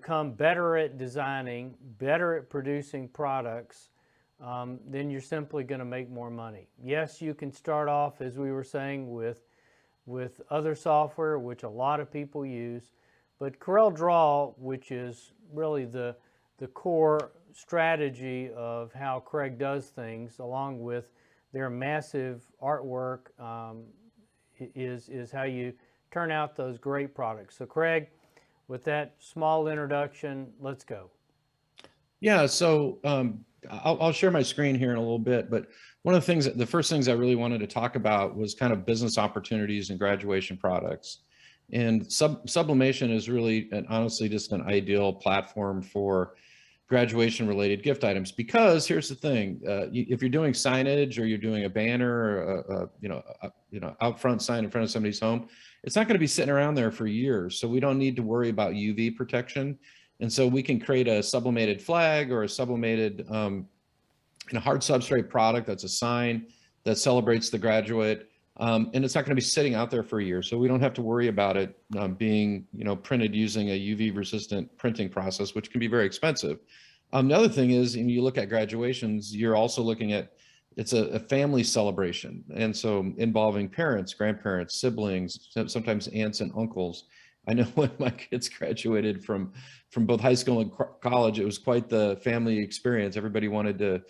become better at designing, better at producing products, then you're simply going to make more money. Yes, you can start off, as we were saying, with other software, which a lot of people use, but CorelDRAW, which is really the core strategy of how Craig does things, along with their massive artwork, is how you turn out those great products. So Craig, with that small introduction, let's go. Yeah, so I'll share my screen here in a little bit, but one of the things, the first things I really wanted to talk about was kind of business opportunities and graduation products. And Sublimation is really, and honestly, just an ideal platform for graduation related gift items, because here's the thing, if you're doing signage or you're doing a banner or out front sign in front of somebody's home, it's not going to be sitting around there for years. So we don't need to worry about UV protection. And so we can create a sublimated flag or a sublimated hard substrate product that's a sign that celebrates the graduate. And it's not going to be sitting out there for a year. So we don't have to worry about it being printed using a UV resistant printing process, which can be very expensive. The other thing is, and you look at graduations, you're also looking at, it's a family celebration. And so involving parents, grandparents, siblings, sometimes aunts and uncles. I know when my kids graduated from both high school and college, it was quite the family experience. Everybody wanted to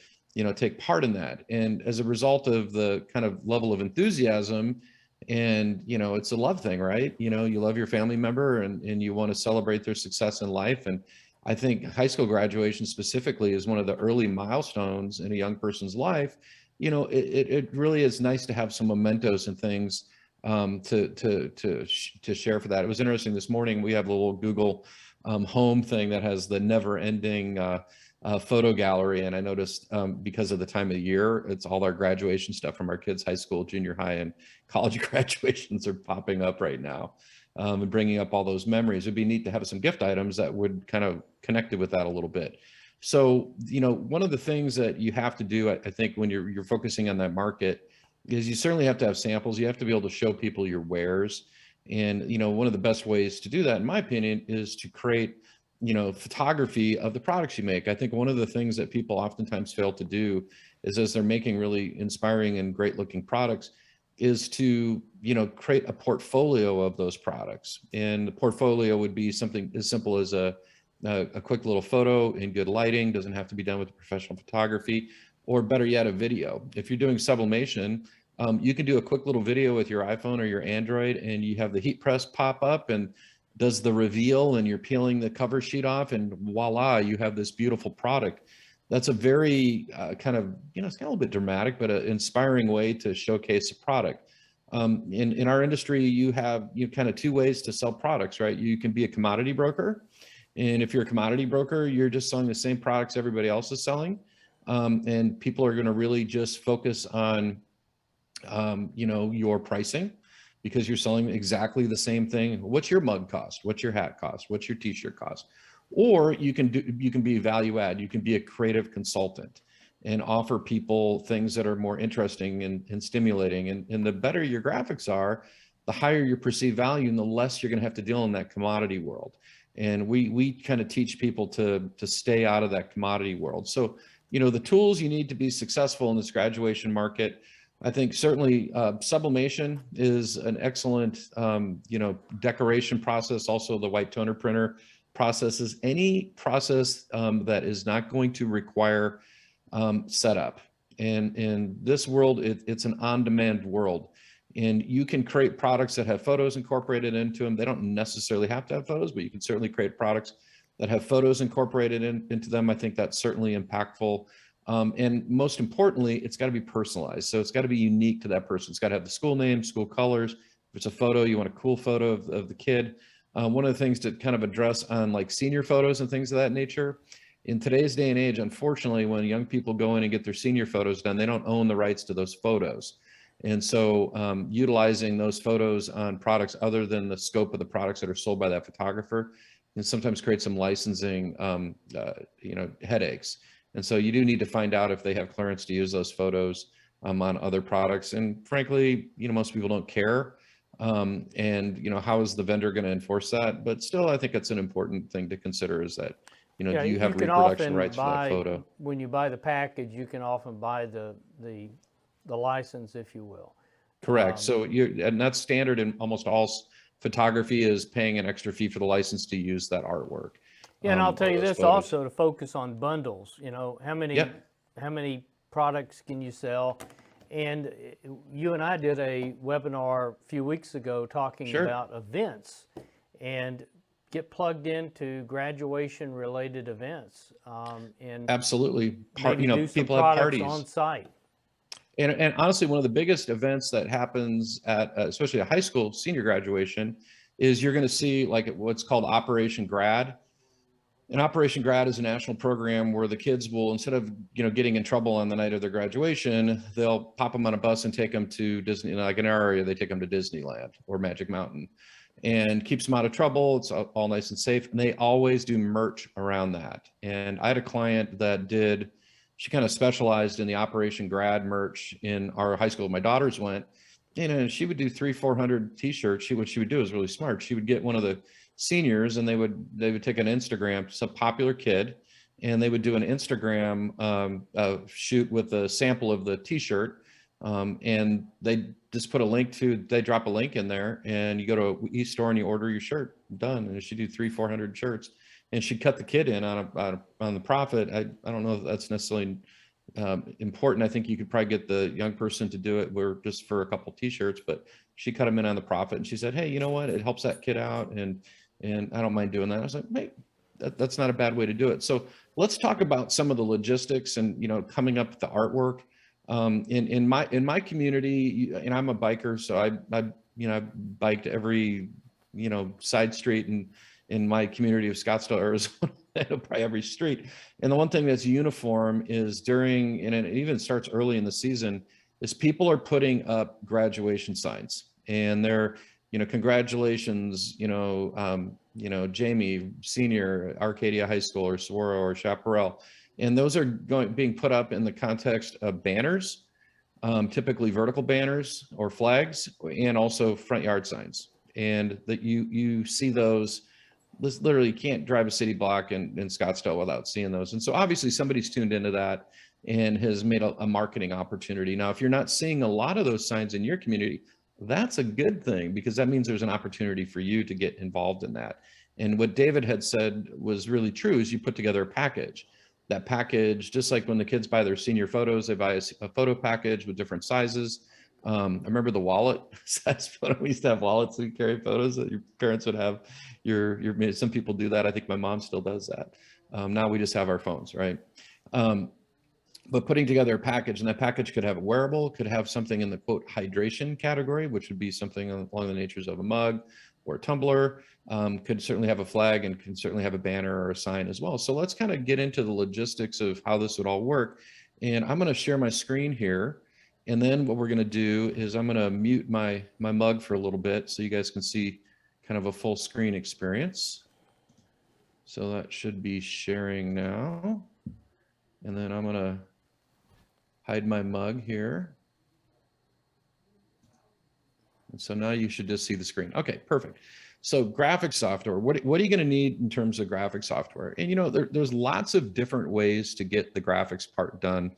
take part in that. And as a result of the kind of level of enthusiasm, and it's a love thing, right? You love your family member and you want to celebrate their success in life. And I think high school graduation specifically is one of the early milestones in a young person's life. It really is nice to have some mementos and things to share for that. It was interesting this morning, we have a little Google home thing that has the never ending photo gallery. And I noticed because of the time of the year, it's all our graduation stuff from our kids' high school, junior high, and college graduations are popping up right now and bringing up all those memories. It'd be neat to have some gift items that would kind of connect it with that a little bit. So, one of the things that you have to do, I think, when you're focusing on that market is you certainly have to have samples. You have to be able to show people your wares. And, one of the best ways to do that, in my opinion, is to create photography of the products you make. I think one of the things that people oftentimes fail to do is, as they're making really inspiring and great looking products, is to create a portfolio of those products. And the portfolio would be something as simple as a quick little photo in good lighting. Doesn't have to be done with professional photography, or better yet, a video. If you're doing sublimation, you can do a quick little video with your iPhone or your Android, and you have the heat press pop up and does the reveal, and you're peeling the cover sheet off, and voila, you have this beautiful product. That's a very it's kind of a little bit dramatic, but an inspiring way to showcase a product. In our industry, you have kind of two ways to sell products, right? You can be a commodity broker. And if you're a commodity broker, you're just selling the same products everybody else is selling. And people are going to really just focus on, your pricing, because you're selling exactly the same thing. What's your mug cost? What's your hat cost? What's your t-shirt cost? Or you can be value add. You can be a creative consultant and offer people things that are more interesting and stimulating. And the better your graphics are, the higher your perceived value and the less you're going to have to deal in that commodity world. And we kind of teach people to stay out of that commodity world. So, the tools you need to be successful in this graduation market, I think certainly sublimation is an excellent, decoration process. Also, the white toner printer processes, any process that is not going to require setup. And in this world, it's an on-demand world. And you can create products that have photos incorporated into them. They don't necessarily have to have photos, but you can certainly create products that have photos incorporated into them. I think that's certainly impactful. And most importantly, it's got to be personalized. So it's got to be unique to that person. It's got to have the school name, school colors. If it's a photo, you want a cool photo of the kid. One of the things to kind of address on like senior photos and things of that nature, in today's day and age, unfortunately, when young people go in and get their senior photos done, they don't own the rights to those photos. And so utilizing those photos on products other than the scope of the products that are sold by that photographer can sometimes create some licensing headaches. And so you do need to find out if they have clearance to use those photos on other products. And frankly, most people don't care. And, how is the vendor going to enforce that? But still, I think it's an important thing to consider is that, Yeah, do you have you can reproduction often rights for that buy, photo? when you buy the package, you can often buy the license, if you will. Correct. So and that's standard in almost all photography is paying an extra fee for the license to use that artwork. Yeah, and I'll tell Or you those this photos. also, to focus on bundles, Yep. how many products can you sell? And you and I did a webinar a few weeks ago talking Sure. about events, and get plugged into graduation related events, and Absolutely. maybe do some People have products on parties. site. And honestly, one of the biggest events that happens at, especially a high school senior graduation, is you're going to see like what's called Operation Grad. And Operation Grad is a national program where the kids will, instead of getting in trouble on the night of their graduation, they'll pop them on a bus and take them to Disney. Like in our area, they take them to Disneyland or Magic Mountain, and keeps them out of trouble. It's all nice and safe. And they always do merch around that. And I had a client that did. She kind of specialized in the Operation Grad merch in our high school. My daughters went, she would do 300-400 T-shirts. What she would do is really smart. She would get one of the seniors, and they would take an Instagram, some popular kid, and they would do an Instagram shoot with a sample of the T-shirt, and they just put a link they drop a link in there, and you go to an e-store and you order your shirt. Done. And she do 300-400 shirts, and she cut the kid in on the profit. I don't know if that's necessarily important. I think you could probably get the young person to do it where just for a couple T-shirts, but she cut them in on the profit, and she said, hey, you know what? It helps that kid out, and I don't mind doing that. I was like, mate, that's not a bad way to do it. So let's talk about some of the logistics and, coming up with the artwork. In my community, and I'm a biker, so I've biked every, side street in my community of Scottsdale, Arizona, probably every street. And the one thing that's uniform is and it even starts early in the season, is people are putting up graduation signs, and they're, congratulations, Jamie, senior, Arcadia High School, or Saguaro, or Chaparral. And those are being put up in the context of banners, typically vertical banners or flags, and also front yard signs. And that you see those, literally can't drive a city block in Scottsdale without seeing those. And so obviously somebody's tuned into that and has made a marketing opportunity. Now, if you're not seeing a lot of those signs in your community, that's a good thing, because that means there's an opportunity for you to get involved in that. And what David had said was really true, is you put together a package. That package, just like when the kids buy their senior photos, they buy a photo package with different sizes. I remember the wallet size photo. We used to have wallets that carry photos that your parents would have. Some people do that. I think my mom still does that. Now we just have our phones, right? But putting together a package, and that package could have a wearable, could have something in the quote hydration category, which would be something along the natures of a mug or a tumbler, could certainly have a flag, and can certainly have a banner or a sign as well. So let's kind of get into the logistics of how this would all work. And I'm going to share my screen here. And then what we're going to do is I'm going to mute my mug for a little bit so you guys can see kind of a full screen experience. So that should be sharing now. And then I'm going to hide my mug here. And so now you should just see the screen. Okay, perfect. So graphic software, what are you going to need in terms of graphic software? And there's lots of different ways to get the graphics part done.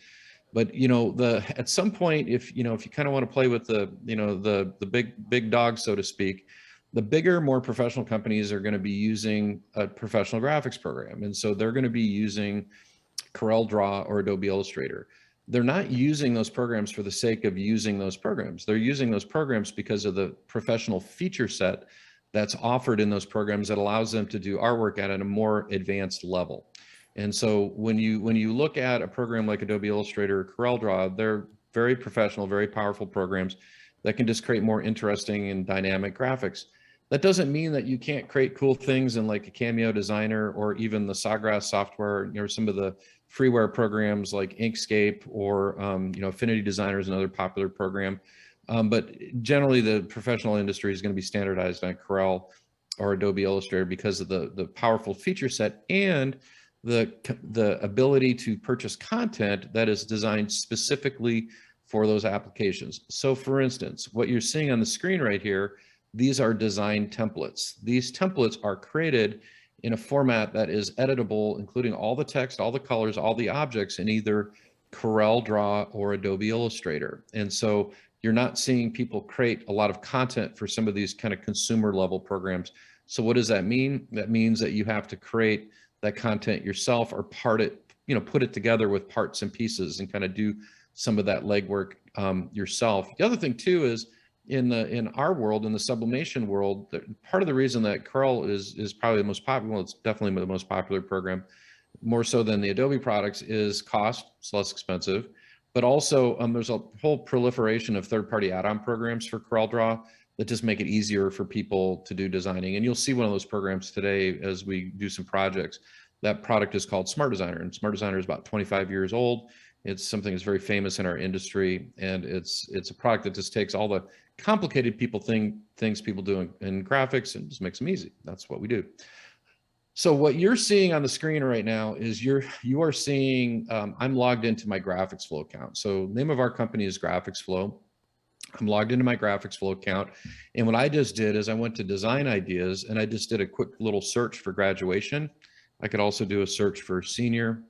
But at some point, if you kind of want to play with the big dog, so to speak, the bigger, more professional companies are going to be using a professional graphics program. And so they're going to be using Corel Draw or Adobe Illustrator. They're not using those programs for the sake of using those programs. They're using those programs because of the professional feature set that's offered in those programs that allows them to do artwork at a more advanced level. And so when you look at a program like Adobe Illustrator or Corel Draw, they're very professional, very powerful programs that can just create more interesting and dynamic graphics. That doesn't mean that you can't create cool things in like a Cameo Designer or even the Sawgrass software, some of the freeware programs like Inkscape or Affinity Designer is another popular program. But generally the professional industry is going to be standardized on Corel or Adobe Illustrator because of the powerful feature set and the ability to purchase content that is designed specifically for those applications. So for instance, what you're seeing on the screen right here these are design templates. These templates are created in a format that is editable, including all the text, all the colors, all the objects in either Corel Draw or Adobe Illustrator. And so you're not seeing people create a lot of content for some of these kind of consumer level programs. So what does that mean? That means that you have to create that content yourself or put it together with parts and pieces and kind of do some of that legwork yourself. The other thing too is in our world, in the sublimation world, part of the reason that Corel is probably the most popular, well, it's definitely the most popular program, more so than the Adobe products, is cost. It's less expensive, but also there's a whole proliferation of third-party add-on programs for CorelDRAW that just make it easier for people to do designing. And you'll see one of those programs today as we do some projects. That product is called Smart Designer, and Smart Designer is about 25 years old. It's something that's very famous in our industry, and it's a product that just takes all the complicated things people do in graphics and just makes them easy. That's what we do. So what you're seeing on the screen right now is you are seeing, I'm logged into my GraphicsFlow account. So name of our company is GraphicsFlow. I'm logged into my GraphicsFlow account. And what I just did is I went to Design Ideas and I just did a quick little search for graduation. I could also do a search for senior.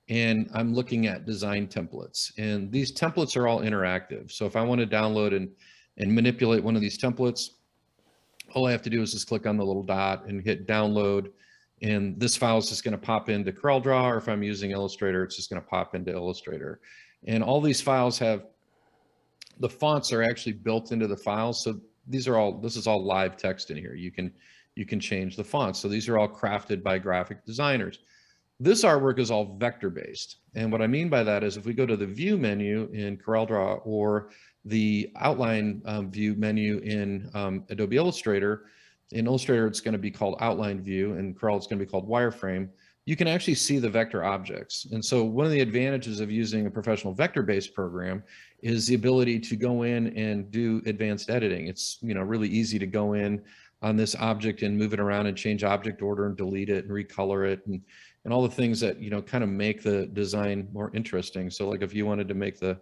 And I'm looking at design templates. And these templates are all interactive. So if I want to download and manipulate one of these templates, all I have to do is just click on the little dot and hit download. And this file is just going to pop into CorelDRAW, or if I'm using Illustrator, it's just going to pop into Illustrator. And all these files have, the fonts are actually built into the files. So this is all live text in here. You can change the fonts. So these are all crafted by graphic designers. This artwork is all vector based. And what I mean by that is if we go to the view menu in CorelDRAW or the outline view menu in Adobe Illustrator, in Illustrator, it's going to be called outline view, and Corel, it's going to be called wireframe. You can actually see the vector objects. And so one of the advantages of using a professional vector-based program is the ability to go in and do advanced editing. It's really easy to go in on this object and move it around and change object order and delete it and recolor it and all the things that kind of make the design more interesting. So like if you wanted to make the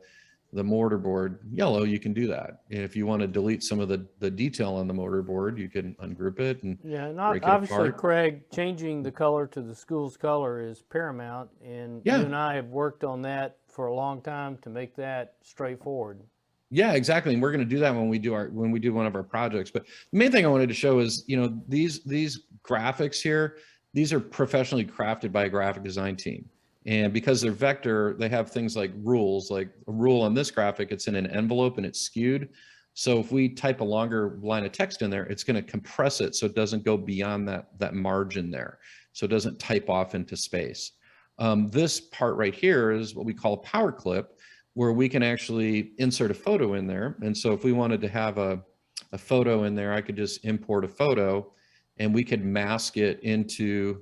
mortarboard yellow, you can do that. If you want to delete some of the detail on the mortarboard, you can ungroup it and break it obviously, apart. Craig, changing the color to the school's color is paramount, and you and I have worked on that for a long time to make that straightforward. Yeah, exactly. And we're going to do that when we do one of our projects. But the main thing I wanted to show is, these graphics here, these are professionally crafted by a graphic design team. And because they're vector, they have things like rules, like a rule on this graphic, it's in an envelope and it's skewed. So if we type a longer line of text in there, it's going to compress it so it doesn't go beyond that margin there. So it doesn't type off into space. This part right here is what we call a power clip, where we can actually insert a photo in there. And so if we wanted to have a photo in there, I could just import a photo and we could mask it into,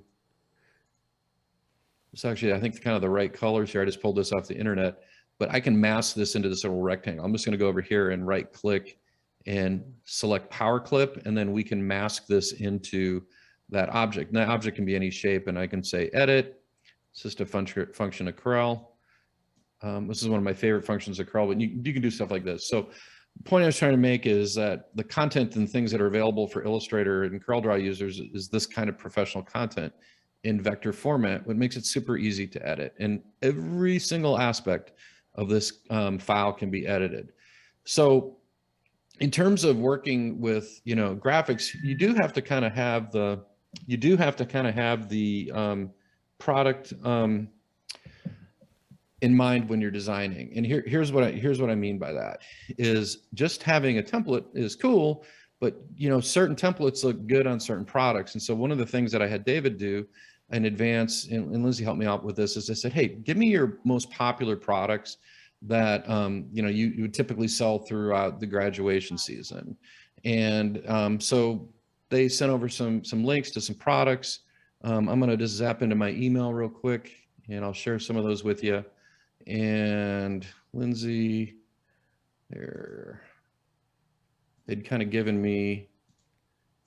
it's actually, I think, kind of the right colors here. I just pulled this off the internet, but I can mask this into this little rectangle. I'm just going to go over here and right click and select power clip, and then we can mask this into that object. And that object can be any shape, and I can say edit. It's just a function of Corel. This is one of my favorite functions of Corel, but you can do stuff like this. So the point I was trying to make is that the content and things that are available for Illustrator and CorelDRAW users is this kind of professional content in vector format, what makes it super easy to edit. And every single aspect of this file can be edited. So in terms of working with, graphics, you do have to kind of have the, product in mind when you're designing. And here's what I mean by that is just having a template is cool, but certain templates look good on certain products. And so one of the things that I had David do in advance, and Lindsay helped me out with this, is I said, hey, give me your most popular products that you would typically sell throughout the graduation season. And so they sent over some links to some products. I'm gonna just zap into my email real quick and I'll share some of those with you. And Lindsay, there, they'd kind of given me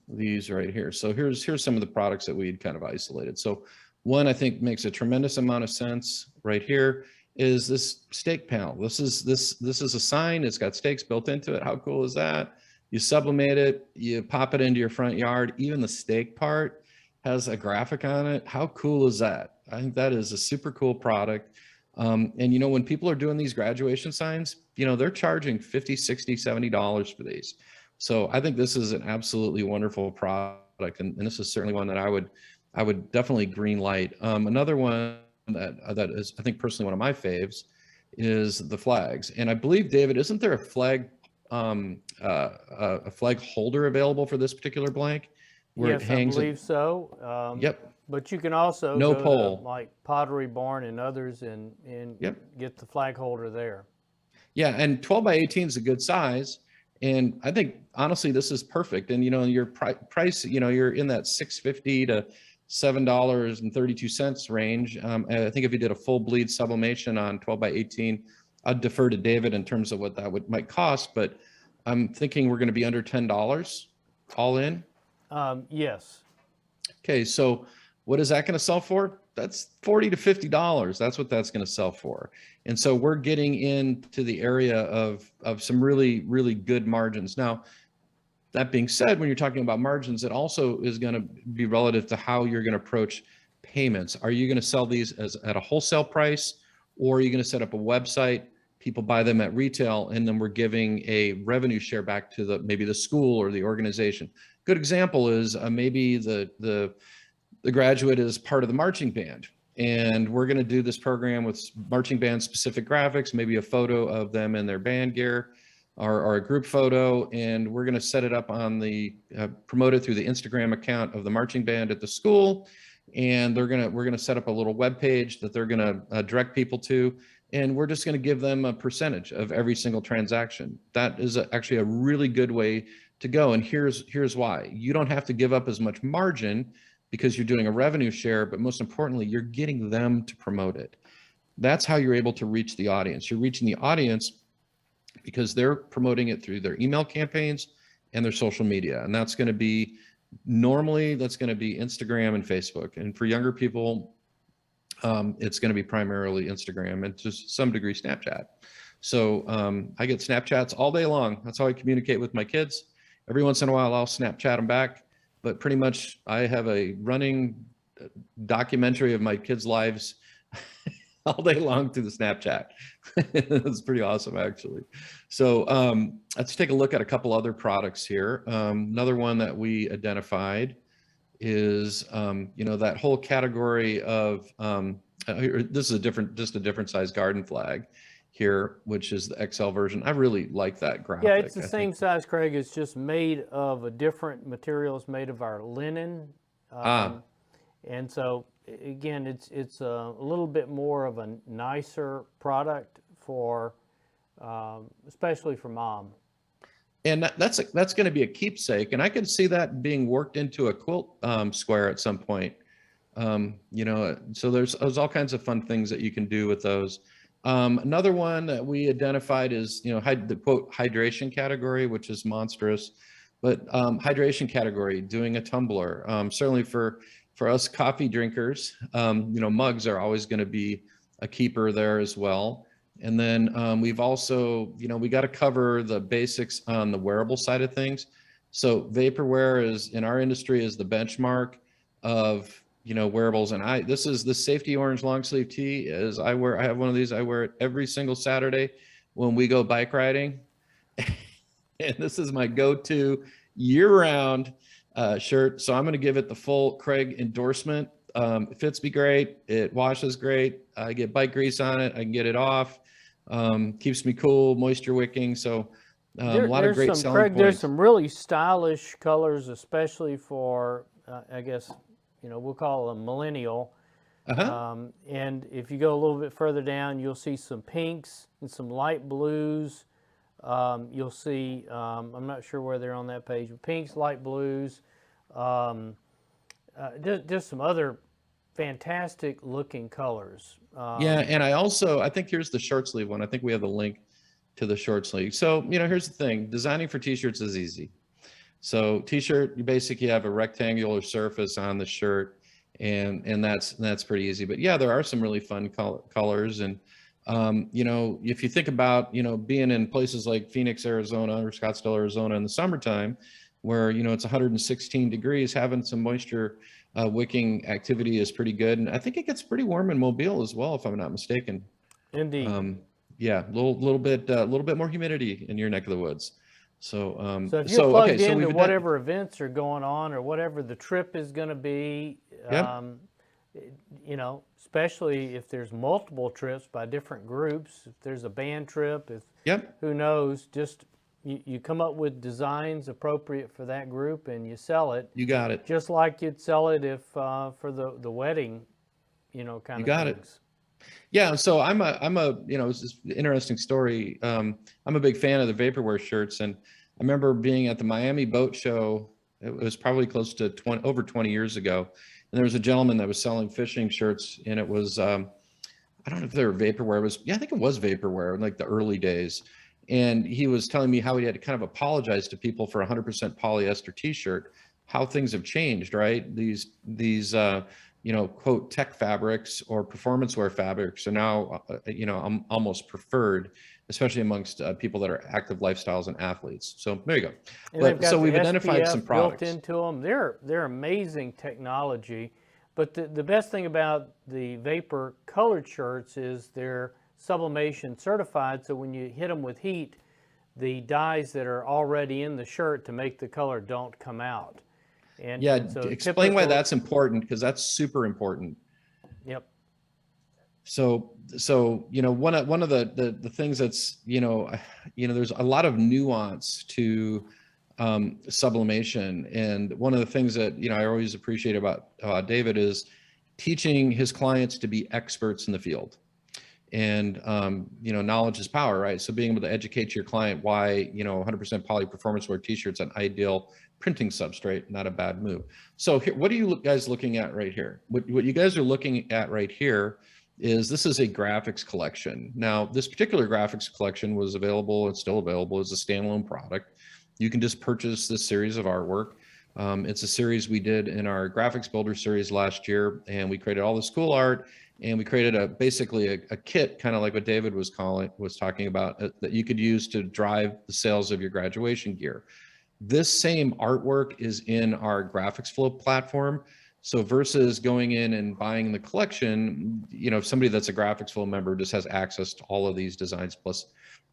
these right here. So here's some of the products that we had kind of isolated. So one I think makes a tremendous amount of sense right here is this stake panel. This is a sign. It's got stakes built into it. How cool is that? You sublimate it, you pop it into your front yard. Even the stake part has a graphic on it. How cool is that? I think that is a super cool product. And you know, when people are doing these graduation signs, you know, they're charging $50, $60, $70 for these. So I think this is an absolutely wonderful product. And this is certainly one that I would definitely green light. Another one that is, I think personally, one of my faves is the flags. And I believe, David, isn't there a flag holder available for this particular blank where it Yes, I hangs? believe so. Yep. But you can also No go to pole. like Pottery Barn and others and Yep. get the flag holder there. Yeah, and 12 by 18 is a good size. And I think honestly, this is perfect. And you know, your price, you know, you're in that $6.50 to $7.32 range. I think if you did a full bleed sublimation on 12 by 18, I'd defer to David in terms of what that might cost, but I'm thinking we're going to be under $10 all in. Yes. Okay, so what is that going to sell for? That's $40 to $50. That's what that's going to sell for. And so we're getting into the area of some really, really good margins. Now, that being said, when you're talking about margins, it also is going to be relative to how you're going to approach payments. Are you going to sell these as at a wholesale price, or are you going to set up a website? People buy them at retail, and then we're giving a revenue share back to maybe the school or the organization. Good example is maybe the graduate is part of the marching band, and we're going to do this program with marching band specific graphics, maybe a photo of them in their band gear, or a group photo, and we're going to set it up on the promote it through the Instagram account of the marching band at the school, and we're going to set up a little web page that they're going to direct people to, and we're just going to give them a percentage of every single transaction. That is actually a really good way to go, and here's why. You don't have to give up as much margin because you're doing a revenue share, but most importantly, you're getting them to promote it. That's how you're able to reach the audience. You're reaching the audience because they're promoting it through their email campaigns and their social media. And that's going to be, normally that's going to be Instagram and Facebook. And for younger people, it's going to be primarily Instagram and to some degree Snapchat. So I get Snapchats all day long. That's how I communicate with my kids. Every once in a while, I'll Snapchat them back. But pretty much I have a running documentary of my kids' lives all day long through the Snapchat. It's pretty awesome, actually. So let's take a look at a couple other products here. Another one that we identified is, you know, that whole category of, this is just a different size garden flag here, which is the XL version. I really like that graphic. Yeah, it's the same size, Craig. It's just made of a different material. It's made of our linen. And so again, it's a little bit more of a nicer product for, especially for mom. And that's going to be a keepsake, and I could see that being worked into a quilt square at some point. You know, so there's all kinds of fun things that you can do with those. Another one that we identified is, you know, the quote hydration category, which is monstrous, but hydration category, doing a tumbler, certainly for us coffee drinkers, you know, mugs are always going to be a keeper there as well. And then we've also, you know, we got to cover the basics on the wearable side of things. So vaporware is, in our industry, is the benchmark of, you know, wearables. And this is the safety orange long sleeve tee. I have one of these. I wear it every single Saturday when we go bike riding. And this is my go-to year-round shirt. So I'm going to give it the full Craig endorsement. It fits me great. It washes great. I get bike grease on it. I can get it off. Keeps me cool, moisture wicking. So a lot of great selling points. There's some really stylish colors, especially for, I guess, you know, we'll call them millennial. And if you go a little bit further down, you'll see some pinks and some light blues. You'll see, I'm not sure where they're on that page, but pinks, light blues, just some other fantastic looking colors. Yeah, and I think here's the short sleeve one. I think we have the link to the short sleeve. So, you know, here's the thing. Designing for t-shirts is easy. So t-shirt, you basically have a rectangular surface on the shirt, and that's pretty easy. But yeah, there are some really fun colors, and You know, if you think about, you know, being in places like Phoenix, Arizona or Scottsdale, Arizona in the summertime, where, you know, it's 116 degrees, having some moisture wicking activity is pretty good. And I think it gets pretty warm in Mobile as well, if I'm not mistaken. Indeed. Yeah, a little bit more humidity in your neck of the woods. So, So if you're okay, plugged so into we've done, whatever events are going on or whatever the trip is going to be, yep, you know, especially if there's multiple trips by different groups, if there's a band trip, if yep, who knows, just you come up with designs appropriate for that group and you sell it, you got it. just like you'd sell it if for the wedding, you know, You kind of got it. things. Yeah, so you know, it's just an interesting story. I'm a big fan of the vaporware shirts, and I remember being at the Miami Boat Show. It was probably close to over 20 years ago, and there was a gentleman that was selling fishing shirts, and it was I don't know if they were vaporware. It was, yeah, I think it was vaporware in like the early days. And he was telling me how he had to kind of apologize to people for 100% polyester t-shirt, how things have changed, right? These you know, quote, tech fabrics or performance wear fabrics are now, you know, almost preferred, especially amongst people that are active lifestyles and athletes. So there you go. And they've But so got the we've identified some SPF built products. into them. They're amazing technology. But the best thing about the Vapor colored shirts is they're sublimation certified. So when you hit them with heat, the dyes that are already in the shirt to make the color don't come out. Yeah, And so explain why typical, that's important, because that's super important. yep. So you know, one of the things that's, you know, there's a lot of nuance to sublimation, and one of the things that, you know, I always appreciate about David is teaching his clients to be experts in the field. And you know, knowledge is power, right? So being able to educate your client why, you know, 100% poly performance wear t-shirts an ideal printing substrate, not a bad move. So here, what are you guys looking at right here? What you guys are looking at right here is, this is a graphics collection. Now, this particular graphics collection was available, it's still available as a standalone product. You can just purchase this series of artwork. It's a series we did in our graphics builder series last year, and we created all this cool art, and we created basically a kit, kind of like what David was talking about, that you could use to drive the sales of your graduation gear. This same artwork is in our GraphicsFlow platform. So versus going in and buying the collection, you know, if somebody that's a GraphicsFlow member just has access to all of these designs plus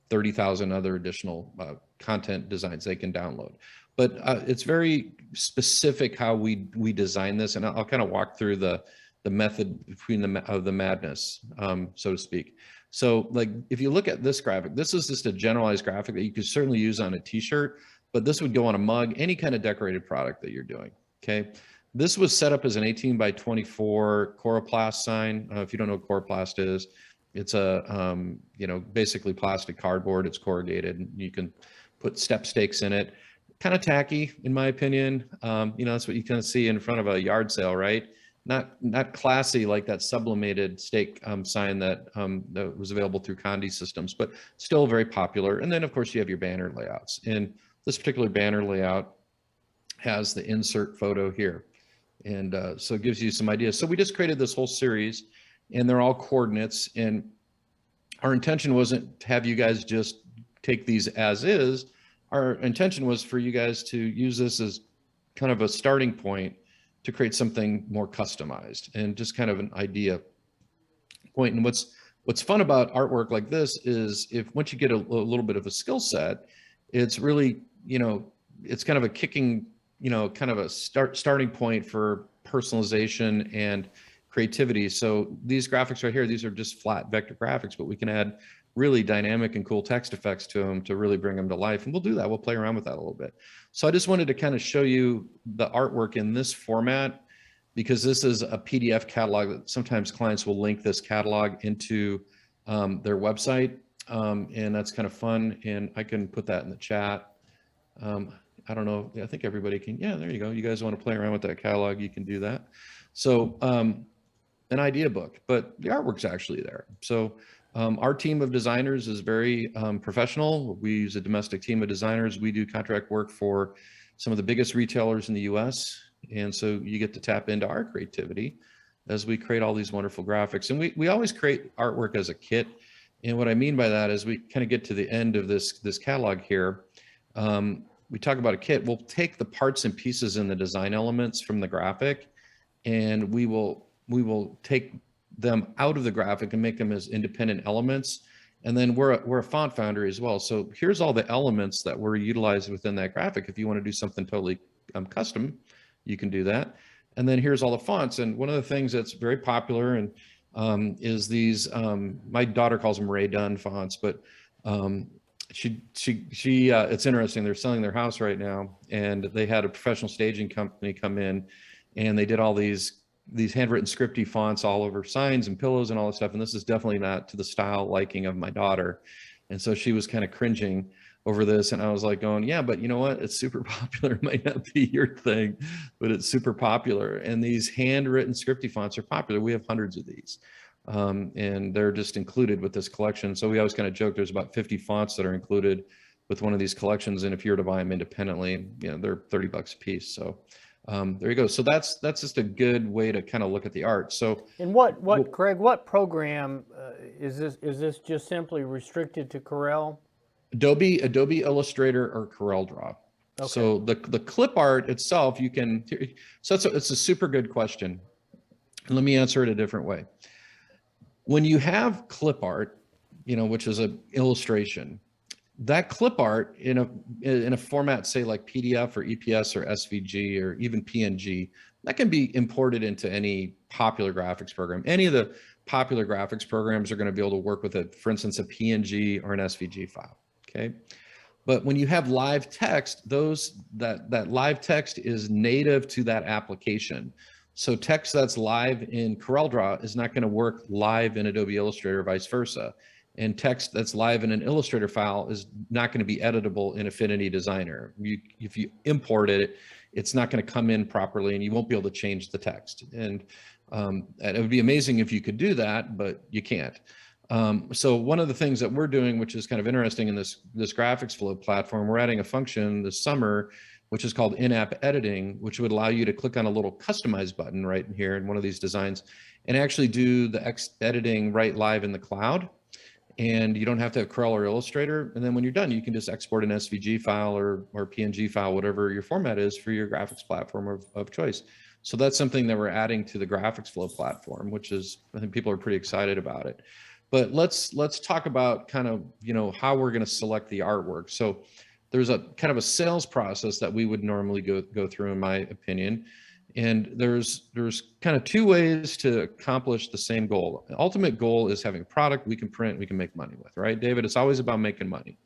30,000 other additional content designs they can download. But it's very specific how we design this, and I'll kind of walk through the method between the madness, so to speak. So like, if you look at this graphic, this is just a generalized graphic that you could certainly use on a t-shirt, but this would go on a mug, any kind of decorated product that you're doing, okay? This was set up as an 18 by 24 coroplast sign. If you don't know what coroplast is, it's a, you know, basically plastic cardboard. It's corrugated, and you can put step stakes in it. Kind of tacky, in my opinion. You know, that's what you kind of see in front of a yard sale, right? Not classy like that sublimated stake sign that was available through Condi Systems, but still very popular. And then of course you have your banner layouts. And this particular banner layout has the insert photo here. And so it gives you some ideas. So we just created this whole series, and they're all coordinates. And our intention wasn't to have you guys just take these as is. Our intention was for you guys to use this as kind of a starting point to create something more customized and just kind of an idea point. And what's fun about artwork like this is, if once you get a little bit of a skill set, it's really, you know, it's kind of a kicking, you know, kind of a starting point for personalization and creativity. So these graphics right here, these are just flat vector graphics, but we can add really dynamic and cool text effects to them to really bring them to life. And we'll do that. We'll play around with that a little bit. So I just wanted to kind of show you the artwork in this format, because this is a PDF catalog that sometimes clients will link this catalog into their website. And that's kind of fun. And I can put that in the chat. I don't know. I think everybody can. Yeah, there you go. You guys want to play around with that catalog, you can do that. So an idea book, but the artwork's actually there. So our team of designers is very professional. We use a domestic team of designers. We do contract work for some of the biggest retailers in the US. And so you get to tap into our creativity as we create all these wonderful graphics. And we always create artwork as a kit. And what I mean by that is we kind of get to the end of this catalog here. We talk about a kit. We'll take the parts and pieces and the design elements from the graphic, and we will take them out of the graphic and make them as independent elements. And then we're a font foundry as well. So here's all the elements that were utilized within that graphic. If you want to do something totally custom, you can do that. And then here's all the fonts. And one of the things that's very popular and is these, my daughter calls them Ray Dunn fonts, but it's interesting. They're selling their house right now, and they had a professional staging company come in, and they did all these handwritten scripty fonts all over signs and pillows and all this stuff. And this is definitely not to the style liking of my daughter. And so she was kind of cringing over this. And I was like going, yeah, but you know what? It's super popular. It might not be your thing, but it's super popular. And these handwritten scripty fonts are popular. We have hundreds of these. And they're just included with this collection. So we always kind of joke there's about 50 fonts that are included with one of these collections. And if you were to buy them independently, you know, they're $30 a piece. So there you go. So that's just a good way to kind of look at the art. So, and Craig, what program is this? Is this just simply restricted to Corel? Adobe Illustrator or CorelDRAW. Okay. So the clip art itself, you can. So it's a super good question. And let me answer it a different way. When you have clip art, you know, which is an illustration, that clip art in a format, say like PDF or EPS or SVG or even PNG, that can be imported into any popular graphics program. Any of the popular graphics programs are going to be able to work with it, for instance, a PNG or an SVG file. Okay. But when you have live text, that live text is native to that application. So text that's live in CorelDRAW is not going to work live in Adobe Illustrator, vice versa. And text that's live in an Illustrator file is not going to be editable in Affinity Designer. If you import it, it's not going to come in properly, and you won't be able to change the text. And it would be amazing if you could do that, but you can't. So one of the things that we're doing, which is kind of interesting in this GraphicsFlow platform, we're adding a function this summer, which is called in-app editing, which would allow you to click on a little customize button right in here in one of these designs and actually do the editing right live in the cloud. And you don't have to have Corel or Illustrator. And then when you're done, you can just export an SVG file or PNG file, whatever your format is for your graphics platform of choice. So that's something that we're adding to the GraphicsFlow platform, which is, I think people are pretty excited about it. But let's talk about kind of, you know, how we're going to select the artwork. So there's a kind of a sales process that we would normally go through, in my opinion. And there's kind of two ways to accomplish the same goal. The ultimate goal is having a product we can print, we can make money with, right, David? It's always about making money.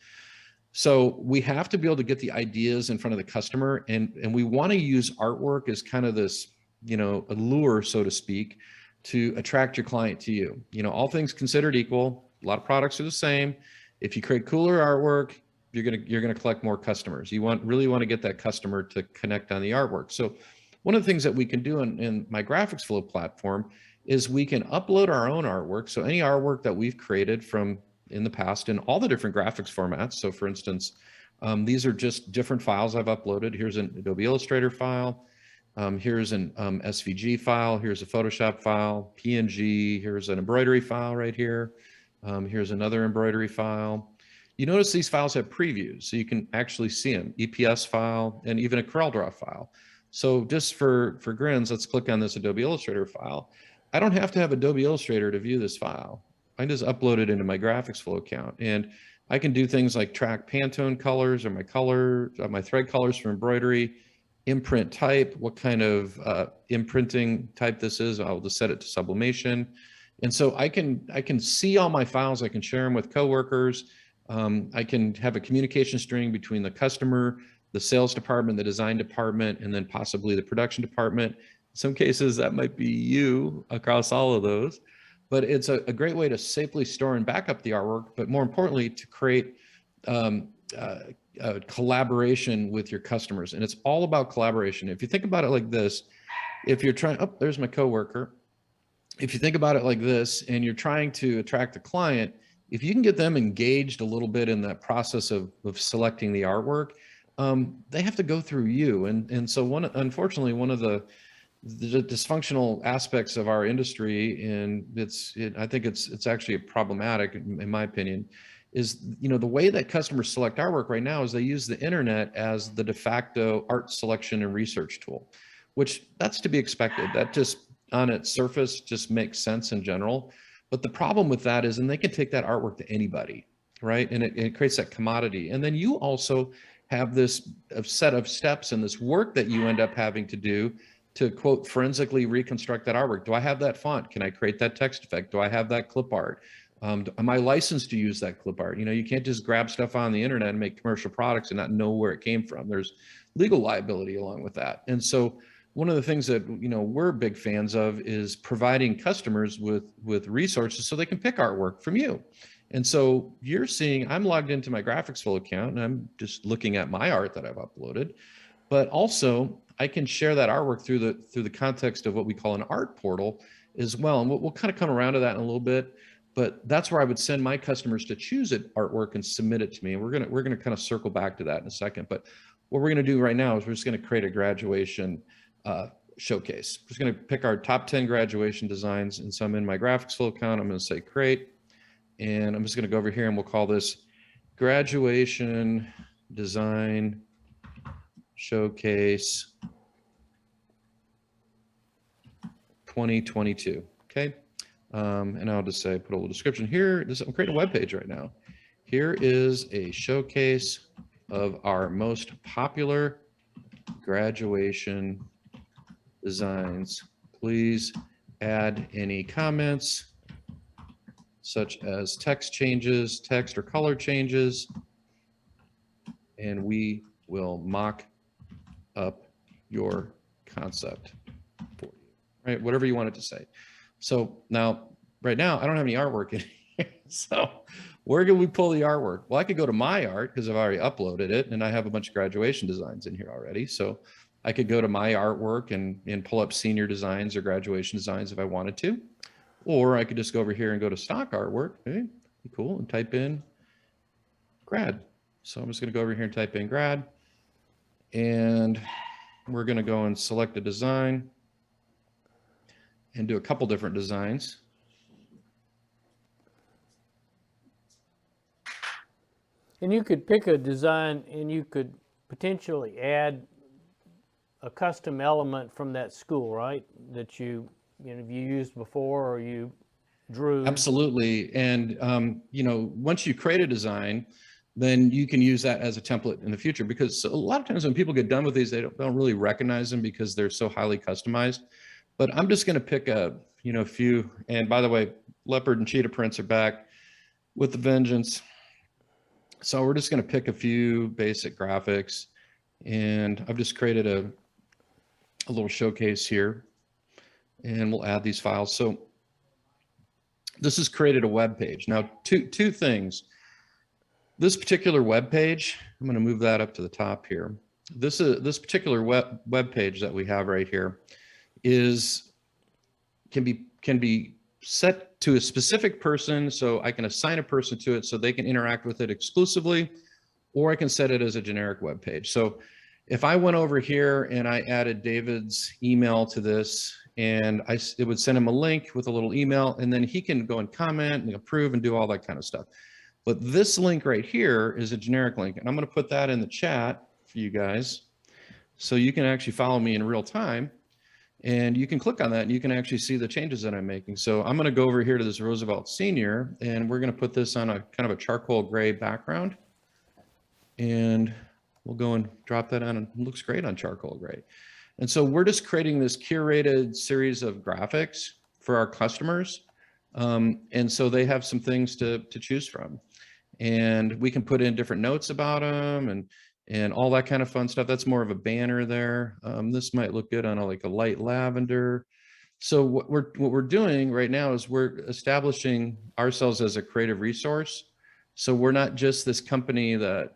So we have to be able to get the ideas in front of the customer, and we want to use artwork as kind of this, you know, a lure, so to speak, to attract your client to you. You know, all things considered equal, a lot of products are the same. If you create cooler artwork, you're gonna collect more customers. You really want to get that customer to connect on the artwork. So one of the things that we can do in my GraphicsFlow platform is we can upload our own artwork. So any artwork that we've created from in the past in all the different graphics formats. So for instance, these are just different files I've uploaded. Here's an Adobe Illustrator file. Here's an SVG file. Here's a Photoshop file, PNG. Here's an embroidery file right here. Here's another embroidery file. You notice these files have previews, so you can actually see them, EPS file, and even a CorelDRAW file. So just for grins, let's click on this Adobe Illustrator file. I don't have to have Adobe Illustrator to view this file. I can just upload it into my GraphicsFlow account, and I can do things like track Pantone colors or my thread colors for embroidery, imprint type, what kind of imprinting type this is. I'll just set it to sublimation. And so I can see all my files. I can share them with coworkers. I can have a communication string between the customer, the sales department, the design department, and then possibly the production department. In some cases, that might be you across all of those. But it's a great way to safely store and back up the artwork, but more importantly, to create collaboration with your customers. And it's all about collaboration. If you think about it like this, if you're trying, oh, there's my coworker. If you think about it like this, and you're trying to attract a client, if you can get them engaged a little bit in that process of selecting the artwork, they have to go through you. And so unfortunately, one of the the dysfunctional aspects of our industry, and I think it's actually problematic in my opinion, is, the way that customers select artwork right now is they use the internet as the de facto art selection and research tool, which that's to be expected. That just on its surface just makes sense in general. But the problem with that is, and they can take that artwork to anybody, right? And it creates that commodity. And then you also have this set of steps and this work that you end up having to do to, quote, forensically reconstruct that artwork. Do I have that font? Can I create that text effect? Do I have that clip art? Am I licensed to use that clip art? You can't just grab stuff on the internet and make commercial products and not know where it came from. There's legal liability along with that. And so one of the things that, we're big fans of is providing customers with resources so they can pick artwork from you. And so you're seeing, I'm logged into my GraphicsFlow account and I'm just looking at my art that I've uploaded, but also I can share that artwork through the context of what we call an art portal as well. And we'll kind of come around to that in a little bit, but that's where I would send my customers to choose it artwork and submit it to me. And we're gonna kind of circle back to that in a second. But what we're gonna do right now is we're just gonna create a graduation showcase. We're just gonna pick our top 10 graduation designs. And so I'm in my GraphicsFlow account. I'm gonna say create, and I'm just gonna go over here and we'll call this graduation design showcase 2022. Okay. And I'll just say, put a little description here. I'm creating a web page right now. Here is a showcase of our most popular graduation designs. Please add any comments, such as text changes, text or color changes, and we will mock up your concept for you, right? Whatever you want it to say. So now, right now, I don't have any artwork in here. So where can we pull the artwork? Well, I could go to my art because I've already uploaded it and I have a bunch of graduation designs in here already. So I could go to my artwork and pull up senior designs or graduation designs if I wanted to, or I could just go over here and go to stock artwork. Okay, cool, and type in grad. So I'm just going to go over here and type in grad, and we're going to go and select a design and do a couple different designs. And you could pick a design and you could potentially add a custom element from that school, right? That you used before or you drew. Absolutely. And, once you create a design, then you can use that as a template in the future, because a lot of times when people get done with these, they don't really recognize them because they're so highly customized. But I'm just going to pick a few. And by the way, leopard and cheetah prints are back with the vengeance. So we're just going to pick a few basic graphics, and I've just created a little showcase here, and we'll add these files. So this has created a web page. Now, two things. This particular web page, I'm going to move that up to the top here. This particular web page that we have right here can be set to a specific person, so I can assign a person to it so they can interact with it exclusively, or I can set it as a generic web page. So if I went over here and I added David's email to this, and it would send him a link with a little email, and then he can go and comment and approve and do all that kind of stuff. But this link right here is a generic link, and I'm going to put that in the chat for you guys so you can actually follow me in real time, and you can click on that and you can actually see the changes that I'm making. So I'm going to go over here to this Roosevelt Senior, and we're going to put this on a kind of a charcoal gray background, and we'll go and drop that on, and it looks great on charcoal gray. And so we're just creating this curated series of graphics for our customers. And so they have some things to choose from, and we can put in different notes about them and all that kind of fun stuff. That's more of a banner there. This might look good on like a light lavender. So what we're doing right now is we're establishing ourselves as a creative resource. So we're not just this company that,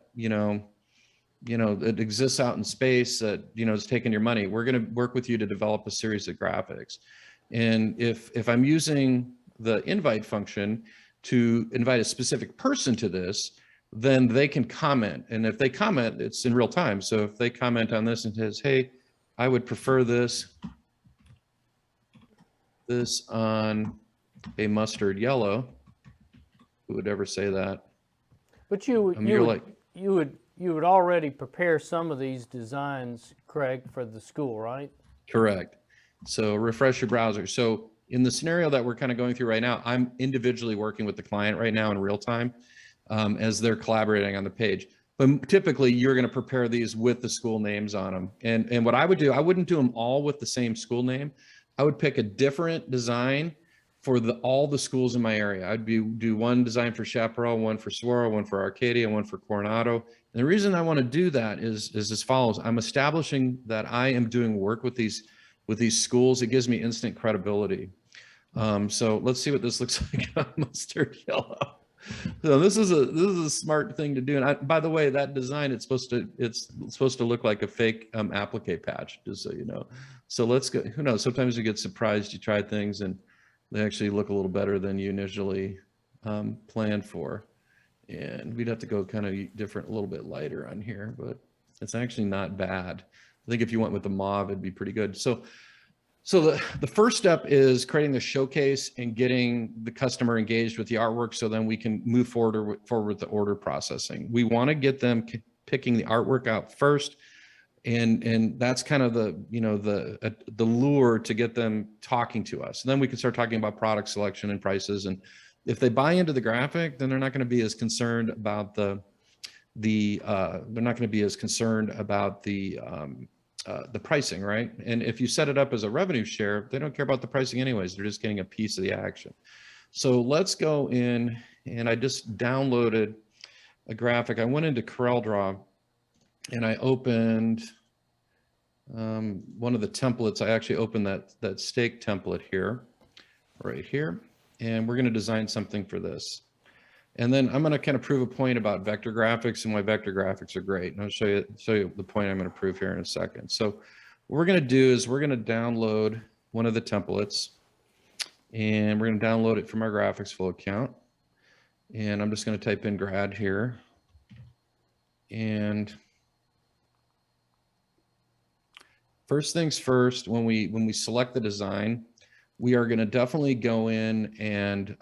it exists out in space that, is taking your money. We're going to work with you to develop a series of graphics. And if I'm using the invite function to invite a specific person to this, then they can comment. And if they comment, it's in real time. So if they comment on this and says, hey, I would prefer this this on a mustard yellow. Who would ever say that? But you would already prepare some of these designs, Craig, for the school, right? Correct. So refresh your browser. So in the scenario that we're kind of going through right now, I'm individually working with the client right now in real time as they're collaborating on the page. But typically you're going to prepare these with the school names on them. And what I would do, I wouldn't do them all with the same school name. I would pick a different design for all the schools in my area. I'd do one design for Chaparral, one for Saguaro, one for Arcadia, one for Coronado. And the reason I want to do that is as follows. I'm establishing that I am doing work with these schools. It gives me instant credibility. So let's see what this looks like on mustard yellow. So this is a smart thing to do. And by the way, that design, it's supposed to look like a fake applique patch, just so you know. So let's go. Who knows? Sometimes you get surprised. You try things and they actually look a little better than you initially planned for. And we'd have to go kind of different, a little bit lighter on here, but it's actually not bad. I think if you went with the mauve, it'd be pretty good. So the first step is creating the showcase and getting the customer engaged with the artwork, so then we can move forward with the order processing. We want to get them picking the artwork out first, and that's kind of the lure to get them talking to us. And then we can start talking about product selection and prices. And if they buy into the graphic, then they're not going to be as concerned about the pricing, right? And if you set it up as a revenue share, they don't care about the pricing anyways. They're just getting a piece of the action. So let's go in, and I just downloaded a graphic. I went into CorelDRAW and I opened one of the templates. I actually opened that steak template here, right here. And we're going to design something for this. And then I'm going to kind of prove a point about vector graphics and why vector graphics are great. And I'll show you the point I'm going to prove here in a second. So what we're going to do is we're going to download one of the templates, and we're going to download it from our GraphicsFlow account. And I'm just going to type in Grad here. And first things first, when we select the design, we are going to definitely go in and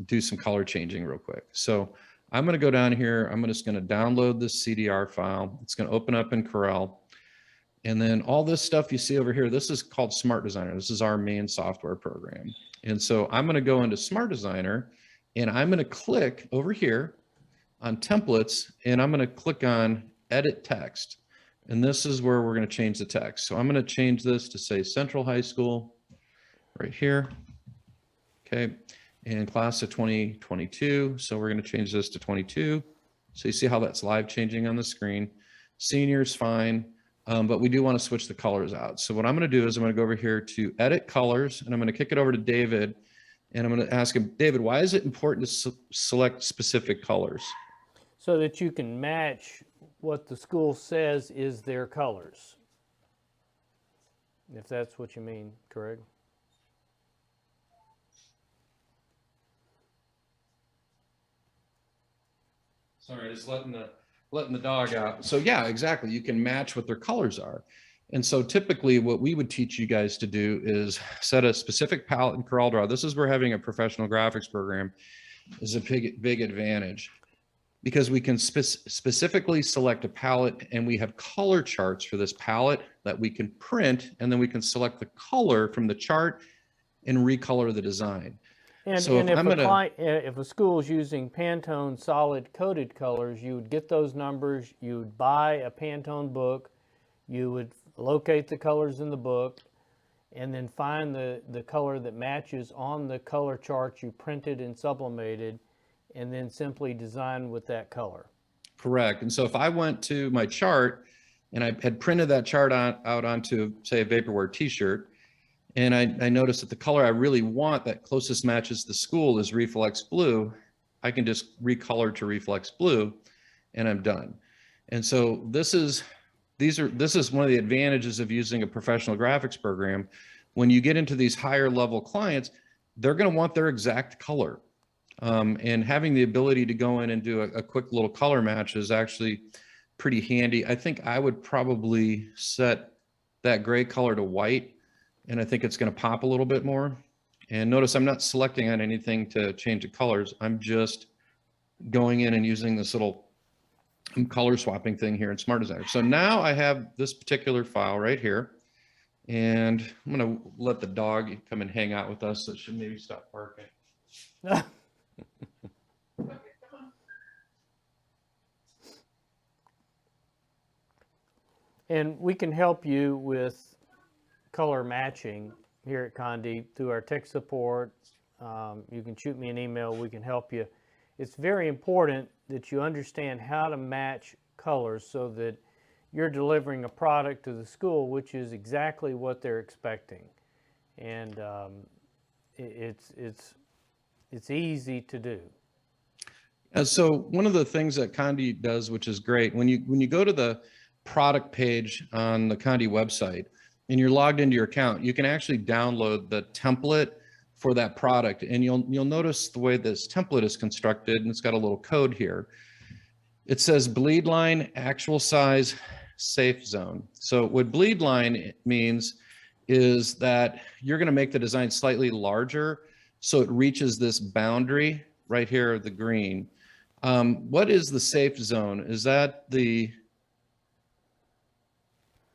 do some color changing real quick. So I'm going to go down here. I'm just going to download this CDR file. It's going to open up in Corel. And then all this stuff you see over here, this is called Smart Designer. This is our main software program. And so I'm going to go into Smart Designer, and I'm going to click over here on templates, and I'm going to click on Edit Text. And this is where we're going to change the text. So I'm going to change this to say Central High School right here. Okay. And class of 2022. So we're going to change this to 22. So you see how that's live changing on the screen. Seniors, fine. But we do want to switch the colors out. So what I'm going to do is I'm going to go over here to edit colors, and I'm going to kick it over to David. And I'm going to ask him, David, why is it important to select specific colors? So that you can match what the school says is their colors. If that's what you mean, Craig. Sorry, just letting the dog out. So yeah, exactly. You can match what their colors are. And so typically what we would teach you guys to do is set a specific palette in CorelDRAW. This is where having a professional graphics program is a big advantage, because we can specifically select a palette, and we have color charts for this palette that we can print, and then we can select the color from the chart and recolor the design. And, so and if a school is using Pantone solid coated colors, you would get those numbers, you would buy a Pantone book, you would locate the colors in the book, and then find the color that matches on the color chart you printed and sublimated, and then simply design with that color. Correct. And so if I went to my chart and I had printed that chart out onto, say, a vaporware t-shirt, and I noticed that the color I really want that closest matches the school is Reflex Blue, I can just recolor to Reflex Blue, and I'm done. And so this is one of the advantages of using a professional graphics program. When you get into these higher level clients, they're going to want their exact color. And having the ability to go in and do a quick little color match is actually pretty handy. I think I would probably set that gray color to white, and I think it's going to pop a little bit more. And notice I'm not selecting on anything to change the colors. I'm just going in and using this little color swapping thing here in Smart Designer. So now I have this particular file right here, and I'm going to let the dog come and hang out with us. So it should maybe stop barking. And we can help you with color matching here at Condi through our tech support. You can shoot me an email, we can help you. It's very important that you understand how to match colors so that you're delivering a product to the school which is exactly what they're expecting. And it's easy to do. And so one of the things that Condi does, which is great, when you go to the product page on the Condi website and you're logged into your account, you can actually download the template for that product. And you'll notice the way this template is constructed, and it's got a little code here. It says bleed line, actual size, safe zone. So what bleed line means is that you're going to make the design slightly larger so it reaches this boundary right here, the green. What is the safe zone? Is that the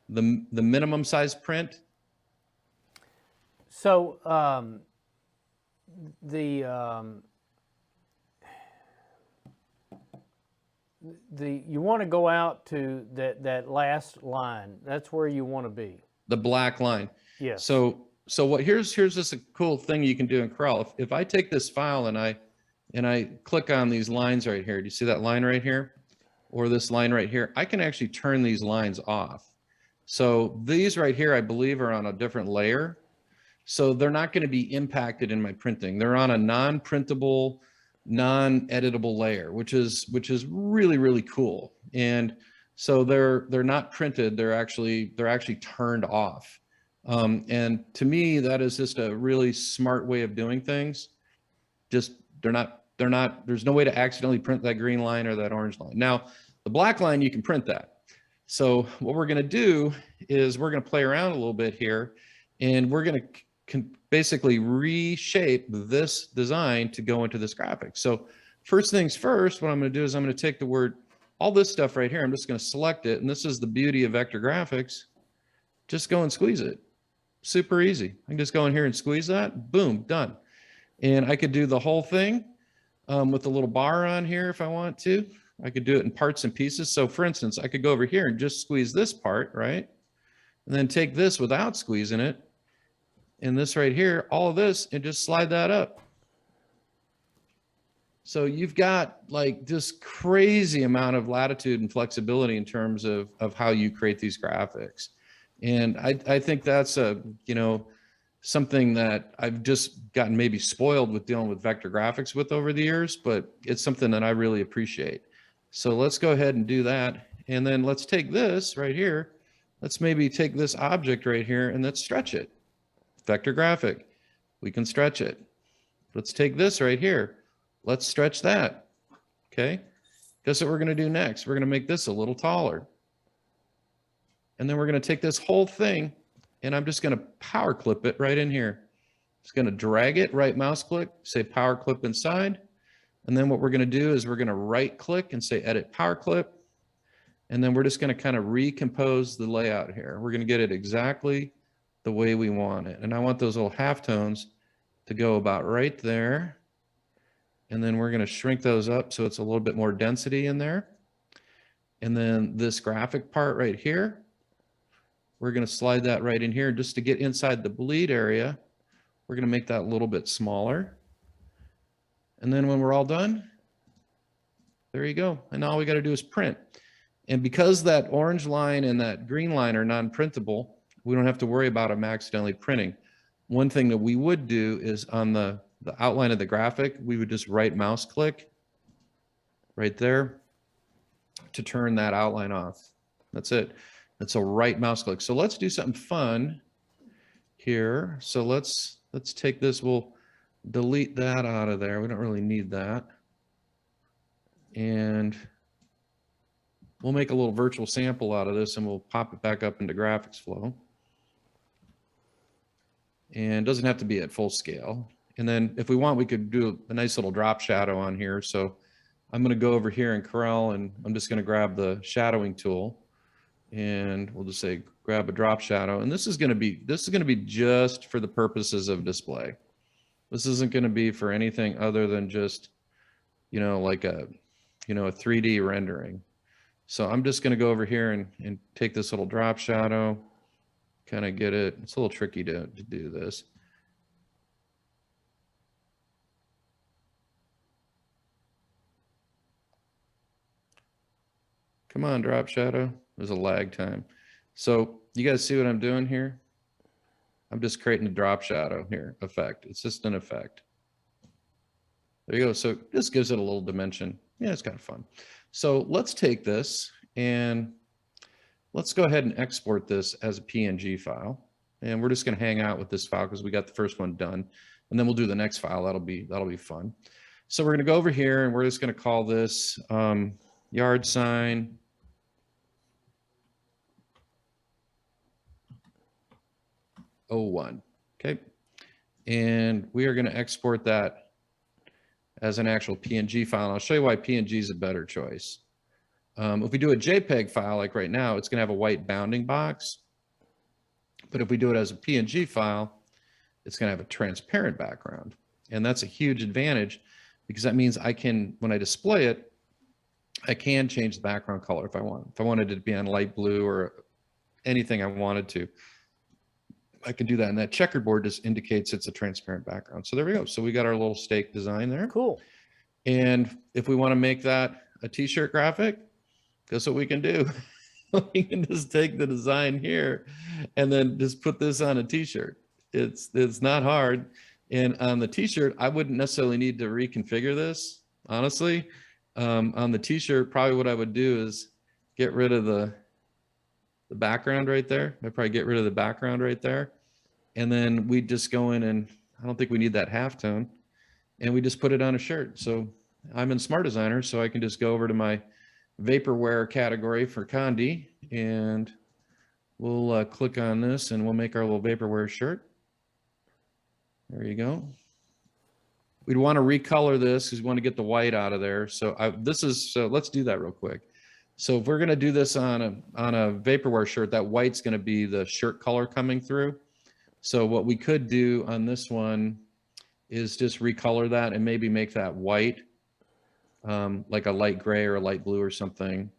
minimum size print? So you want to go out to that last line. That's where you want to be. The black line. Yes. So here's just a cool thing you can do in Corel. If I take this file and I click on these lines right here, do you see that line right here? Or this line right here? I can actually turn these lines off. So these right here, I believe, are on a different layer. So they're not going to be impacted in my printing. They're on a non-printable, non-editable layer, which is really, really cool. And so they're not printed. They're actually turned off. And to me, that is just a really smart way of doing things. Just they're not. There's no way to accidentally print that green line or that orange line. Now, the black line, you can print that. So what we're going to do is we're going to play around a little bit here, and we're going to basically reshape this design to go into this graphic. So first things first, what I'm going to do is I'm going to take the word, all this stuff right here, I'm just going to select it. And this is the beauty of vector graphics. Just go and squeeze it. Super easy. I can just go in here and squeeze that. Boom, done. And I could do the whole thing with a little bar on here if I want to. I could do it in parts and pieces. So for instance, I could go over here and just squeeze this part, right? And then take this without squeezing it. And this right here, all of this, and just slide that up. So you've got like this crazy amount of latitude and flexibility in terms of how you create these graphics. And I think that's something that I've just gotten maybe spoiled with dealing with vector graphics with over the years, but it's something that I really appreciate. So let's go ahead and do that. And then let's take this right here. Let's maybe take this object right here and let's stretch it. Vector graphic, we can stretch it. Let's take this right here. Let's stretch that. Okay. Guess what we're going to do next? We're going to make this a little taller. And then we're going to take this whole thing and I'm just going to power clip it right in here. Just going to drag it, right mouse click, say power clip inside. And then what we're going to do is we're going to right click and say edit power clip. And then we're just going to kind of recompose the layout here. We're going to get it exactly the way we want it. And I want those little halftones to go about right there. And then we're going to shrink those up so it's a little bit more density in there. And then this graphic part right here, we're going to slide that right in here just to get inside the bleed area. We're going to make that a little bit smaller. And then when we're all done, there you go. And all we got to do is print. And because that orange line and that green line are non-printable, we don't have to worry about them accidentally printing. One thing that we would do is on the outline of the graphic, we would just right mouse click right there to turn that outline off. That's it. That's a right mouse click. So let's do something fun here. So let's take this, we'll delete that out of there. We don't really need that. And we'll make a little virtual sample out of this and we'll pop it back up into GraphicsFlow. and it doesn't have to be at full scale. And then if we want, we could do a nice little drop shadow on here. So I'm going to go over here in Corel, and I'm just going to grab the shadowing tool, and we'll just say grab a drop shadow. And this is going to be just for the purposes of display. This isn't going to be for anything other than just, like a 3D rendering. So I'm just going to go over here and take this little drop shadow, kind of get it. It's a little tricky to do this. Come on, drop shadow. There's a lag time. So you guys see what I'm doing here? I'm just creating a drop shadow here effect. It's just an effect. There you go. So this gives it a little dimension. Yeah, it's kind of fun. So let's take this and let's go ahead and export this as a PNG file. And we're just going to hang out with this file because we got the first one done. And then we'll do the next file. That'll be fun. So we're going to go over here and we're just going to call this yard sign. '01. Okay. And we are going to export that as an actual PNG file. And I'll show you why PNG is a better choice. If we do a JPEG file like right now, it's going to have a white bounding box. But if we do it as a PNG file, it's going to have a transparent background. And that's a huge advantage because that means I can, when I display it, I can change the background color if I want. If I wanted it to be on light blue or anything I wanted to, I can do that. And that checkerboard just indicates it's a transparent background. So there we go. So we got our little stake design there. Cool. And if we want to make that a t-shirt graphic, guess what we can do? We can just take the design here and then just put this on a t-shirt. It's not hard. And on the t-shirt, I wouldn't necessarily need to reconfigure this, honestly. On the t-shirt, probably what I would do is get rid of the background right there. I'd probably get rid of the background right there. And then we just go in, and I don't think we need that halftone, and we just put it on a shirt. So I'm in Smart Designer, so I can just go over to my vaporware category for Condi, and we'll click on this and we'll make our little vaporware shirt. There you go. We'd want to recolor this because we want to get the white out of there. So let's do that real quick. So if we're going to do this on a vaporware shirt, that white's going to be the shirt color coming through. So what we could do on this one is just recolor that and maybe make that white, like a light gray or a light blue or something.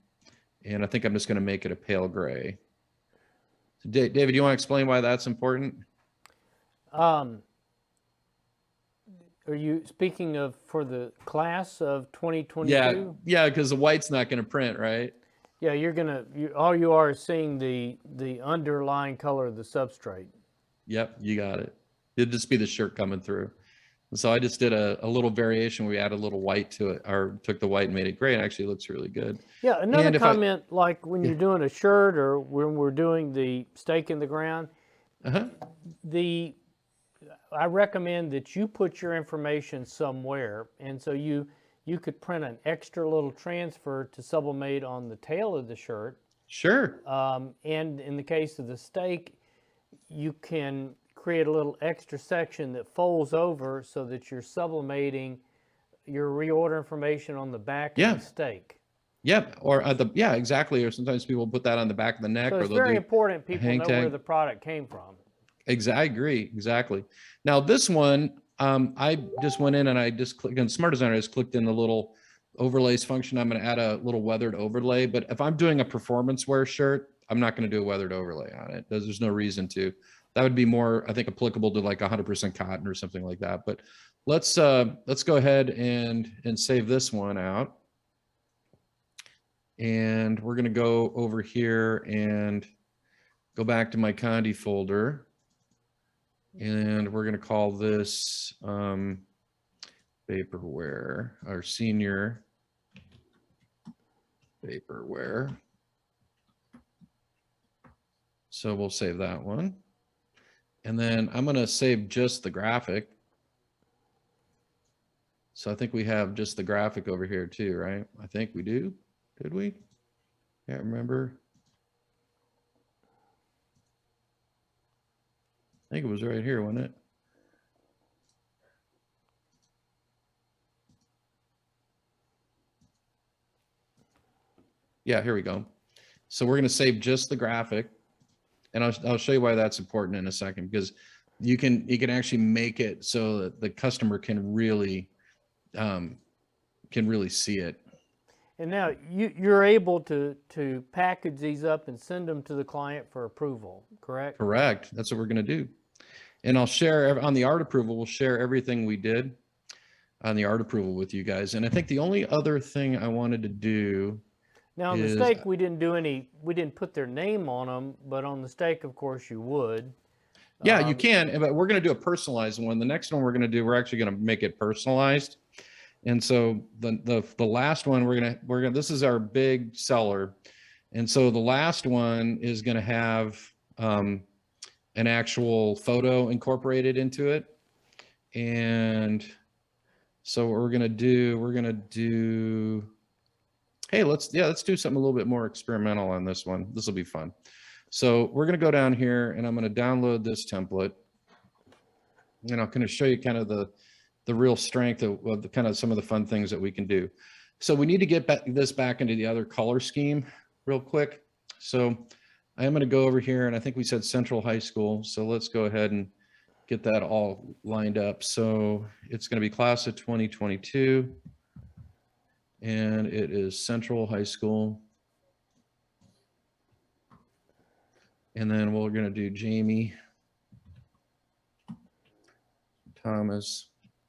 And I think I'm just going to make it a pale gray. So David, do you want to explain why that's important? Are you speaking of for the class of 2022? Yeah, because the white's not going to print, right? Yeah, all you are is seeing the underlying color of the substrate. Yep, you got it. It'd just be the shirt coming through. And so I just did a little variation where we added a little white to it, or took the white and made it gray. It actually looks really good. Yeah, another comment, like when you're doing a shirt or when we're doing the stake in the ground, I recommend that you put your information somewhere, and so you could print an extra little transfer to sublimate on the tail of the shirt. Sure. And in the case of the stake, you can create a little extra section that folds over so that you're sublimating your reorder information on the back of the stake. Yep, or exactly. Or sometimes people put that on the back of the neck. So it's very important people know where the product came from. I agree, exactly. Now this one, I just went in and I just clicked on Smart Designer. I just clicked in the little overlays function. I'm going to add a little weathered overlay. But if I'm doing a performance wear shirt, I'm not going to do a weathered overlay on it. There's no reason to. That would be more, I think, applicable to like 100% cotton or something like that. But let's go ahead and save this one out. And we're going to go over here and go back to my Condi folder. And we're going to call this vaporware, our senior vaporware. So we'll save that one. And then I'm going to save just the graphic. So I think we have just the graphic over here too, right? I think we do. Did we? Can't remember. think it was right here, wasn't it? Yeah, here we go. So we're going to save just the graphic, and I'll show you why that's important in a second, because you can actually make it so that the customer can really see it. And now you're able to package these up and send them to the client for approval, correct? Correct. That's what we're going to do. And I'll share on the art approval, we'll share everything we did on the art approval with you guys. And I think the only other thing I wanted to do Now on the is, stake, we didn't put their name on them, but on the stake, of course, you would. yeah, you can, but we're going to do a personalized one. The next one we're going to do, we're actually going to make it personalized. And so the last one we're gonna this is our big seller, and so the last one is going to have an actual photo incorporated into it. And so what we're going to do, hey, let's do something a little bit more experimental on this one. This will be fun. So we're going to go down here, and I'm going to download this template, and I'm going to show you kind of the real strength of the kind of some of the fun things that we can do. So we need to get this back into the other color scheme real quick. So I am going to go over here, and I think we said Central High School. So let's go ahead and get that all lined up. So it's going to be class of 2022, and it is Central High School. And then we're going to do Jamie Thomas.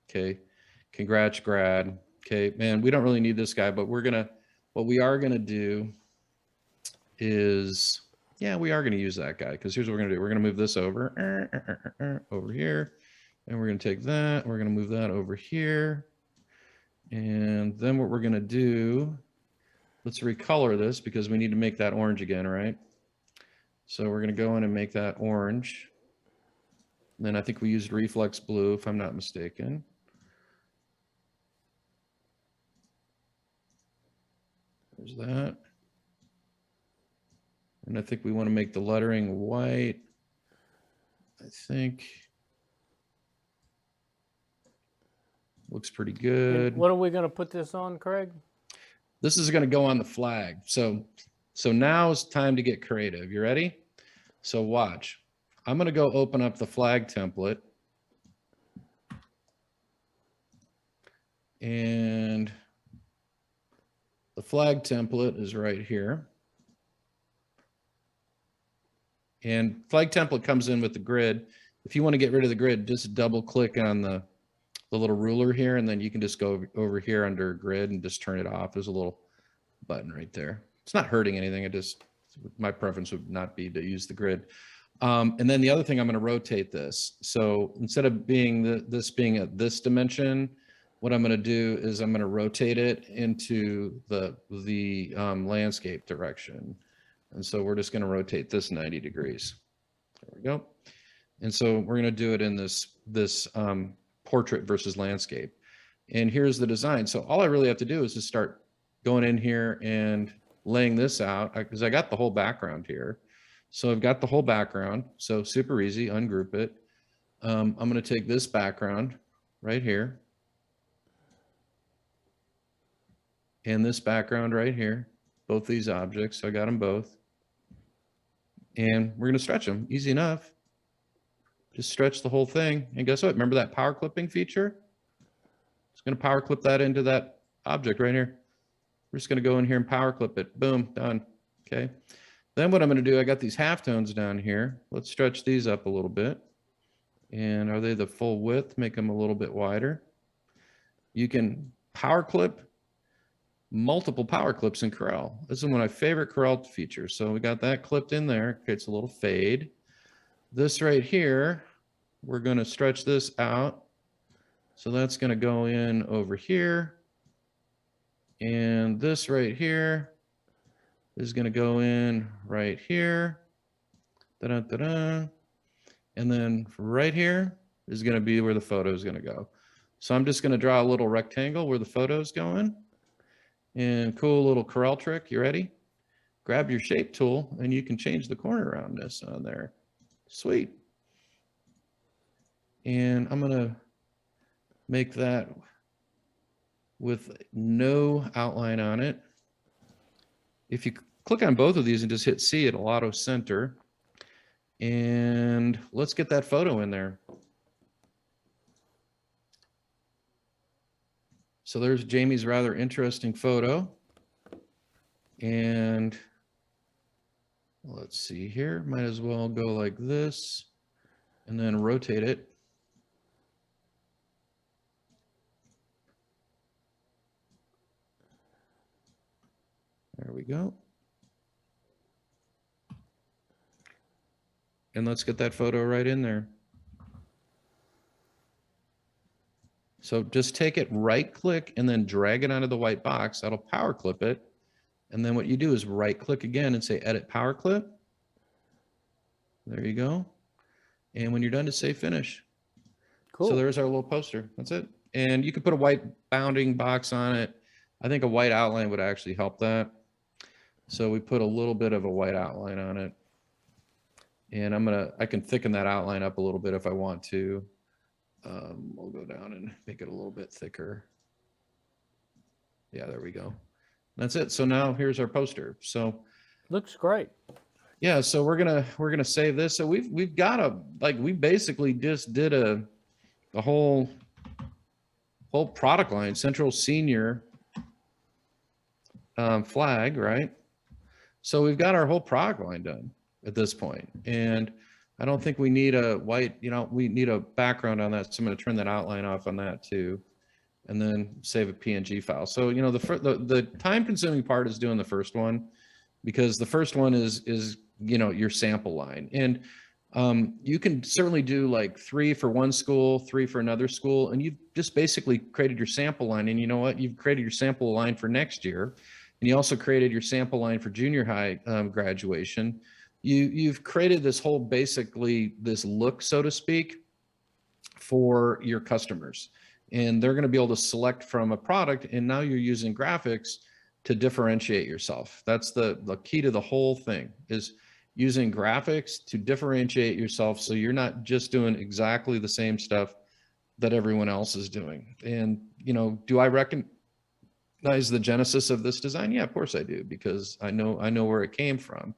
Okay. Congrats, Grad. Okay, man, we don't really need this guy, but what we are gonna do is, yeah, we are gonna use that guy, because here's what we're gonna do. We're gonna move this over, over here, and we're gonna take that, we're gonna move that over here. And then what we're gonna do, let's recolor this, because we need to make that orange again, right? So we're gonna go in and make that orange. And then I think we used reflex blue, if I'm not mistaken. There's that. And I think we want to make the lettering white. I think looks pretty good. And what are we going to put this on, Craig? This is going to go on the flag. So now it's time to get creative. You ready? So watch. I'm going to go open up the flag template. And the flag template is right here. And flag template comes in with the grid. If you want to get rid of the grid, just double click on the little ruler here, and then you can just go over here under grid and just turn it off. There's a little button right there. It's not hurting anything. My preference would not be to use the grid. And then the other thing, I'm going to rotate this. So instead of this being at this dimension, what I'm going to do is I'm going to rotate it into the landscape direction. And so we're just going to rotate this 90 degrees. There we go. And so we're going to do it in this portrait versus landscape. And here's the design. So all I really have to do is just start going in here and laying this out, because I got the whole background here. So I've got the whole background. So super easy, ungroup it. I'm going to take this background right here, and this background right here, both these objects. So I got them both. And we're going to stretch them. Easy enough. Just stretch the whole thing. And guess what? Remember that power clipping feature? It's going to power clip that into that object right here. We're just going to go in here and power clip it. Boom, done. Okay. Then what I'm going to do, I got these halftones down here. Let's stretch these up a little bit. And are they the full width? Make them a little bit wider. You can power clip multiple power clips in Corel. This is one of my favorite Corel features. So we got that clipped in there. Creates a little fade. This right here, we're going to stretch this out. So that's going to go in over here. And this right here is going to go in right here. Da-da-da-da. And then right here is going to be where the photo is going to go. So I'm just going to draw a little rectangle where the photo is going. And cool little Corel trick. You ready? Grab your shape tool and you can change the corner around this on there. Sweet. And I'm gonna make that with no outline on it. If you click on both of these and just hit C, it'll auto center. And let's get that photo in there. So there's Jamie's rather interesting photo. And let's see here, might as well go like this and then rotate it. There we go. And let's get that photo right in there. So just take it, right click, and then drag it onto the white box. That'll power clip it. And then what you do is right click again and say edit power clip. There you go. And when you're done, to say finish. Cool. So there's our little poster. That's it. And you could put a white bounding box on it. I think a white outline would actually help that. So we put a little bit of a white outline on it. And I can thicken that outline up a little bit if I want to. We'll go down and make it a little bit thicker. Yeah, there we go. That's it. So now here's our poster. So looks great. Yeah, so we're gonna save this. So we've got we basically just did a whole product line, Central Senior flag, right? So we've got our whole product line done at this point, and I don't think we need a white, we need a background on that. So I'm going to turn that outline off on that too, and then save a PNG file. So the time-consuming part is doing the first one, because the first one is your sample line, and you can certainly do like 3 for one school, 3 for another school, and you've just basically created your sample line. And you know what? You've created your sample line for next year, and you also created your sample line for junior high graduation. You've created this whole, basically this look, so to speak, for your customers, and they're going to be able to select from a product. And now you're using graphics to differentiate yourself. That's the key to the whole thing, is using graphics to differentiate yourself, so you're not just doing exactly the same stuff that everyone else is doing. And do I recognize the genesis of this design? Yeah, of course I do, because I know where it came from.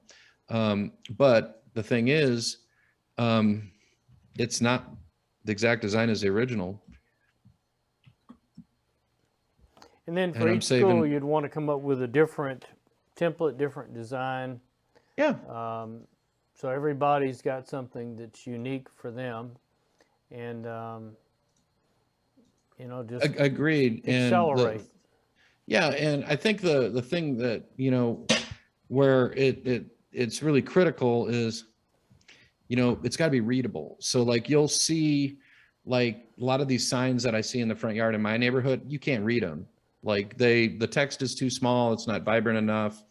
But the thing is, it's not the exact design as the original. And then for each school, you'd want to come up with a different template, different design. Yeah. So everybody's got something that's unique for them, and just agreed. Accelerate. And I think the thing that where it's really critical is, it's got to be readable. So like you'll see, like a lot of these signs that I see in the front yard in my neighborhood, you can't read them. Like the text is too small, it's not vibrant enough.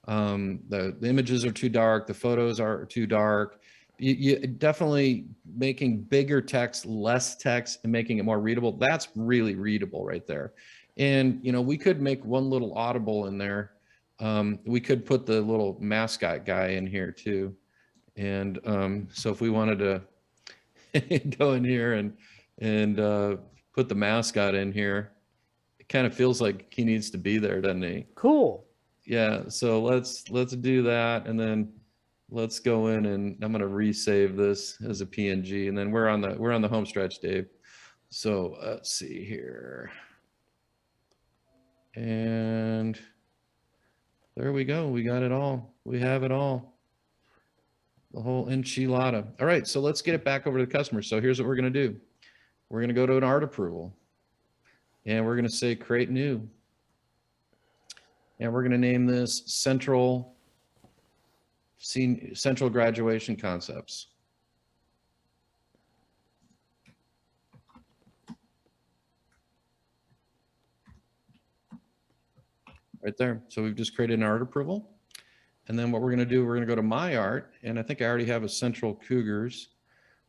The images are too dark, the photos are too dark. You definitely making bigger text, less text, and making it more readable. That's really readable right there. And we could make one little audible in there. We could put the little mascot guy in here too. And so if we wanted to go in here and put the mascot in here, it kind of feels like he needs to be there, doesn't he? Cool. Yeah, so let's do that, and then let's go in, and I'm gonna resave this as a PNG, and then we're on the home stretch, Dave. So let's see here. And there we go. We got it all. We have it all. The whole enchilada. All right, so let's get it back over to the customer. So here's what we're going to do. We're going to go to an art approval, and we're going to say create new. And we're going to name this Central Graduation Concepts. Right there. So we've just created an art approval. And then what we're going to do, we're going to go to My Art, and I think I already have a Central Cougars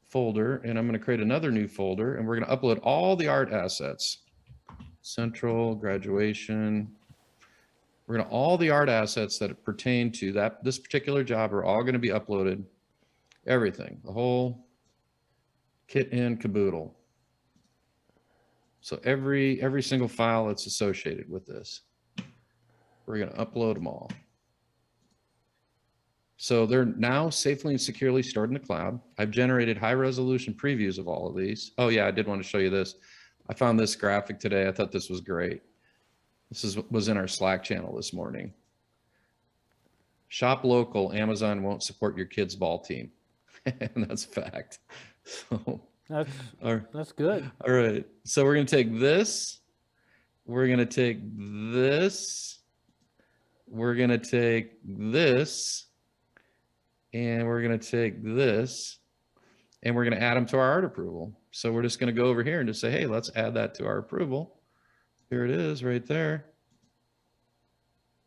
folder, and I'm going to create another new folder, and we're going to upload all the art assets. Central Graduation. We're going to, all the art assets that pertain to this particular job are all going to be uploaded. Everything, the whole kit and caboodle. So every single file that's associated with this, we're going to upload them all. So they're now safely and securely stored in the cloud. I've generated high resolution previews of all of these. Oh yeah, I did want to show you this. I found this graphic today. I thought this was great. This was in our Slack channel this morning. Shop local, Amazon won't support your kids' ball team. And that's a fact. So that's good. all right. So we're going to take this. We're going to take this. We're going to take this. And we're going to take this. And we're going to add them to our art approval. So we're just going to go over here and just say, hey, let's add that to our approval. Here it is right there.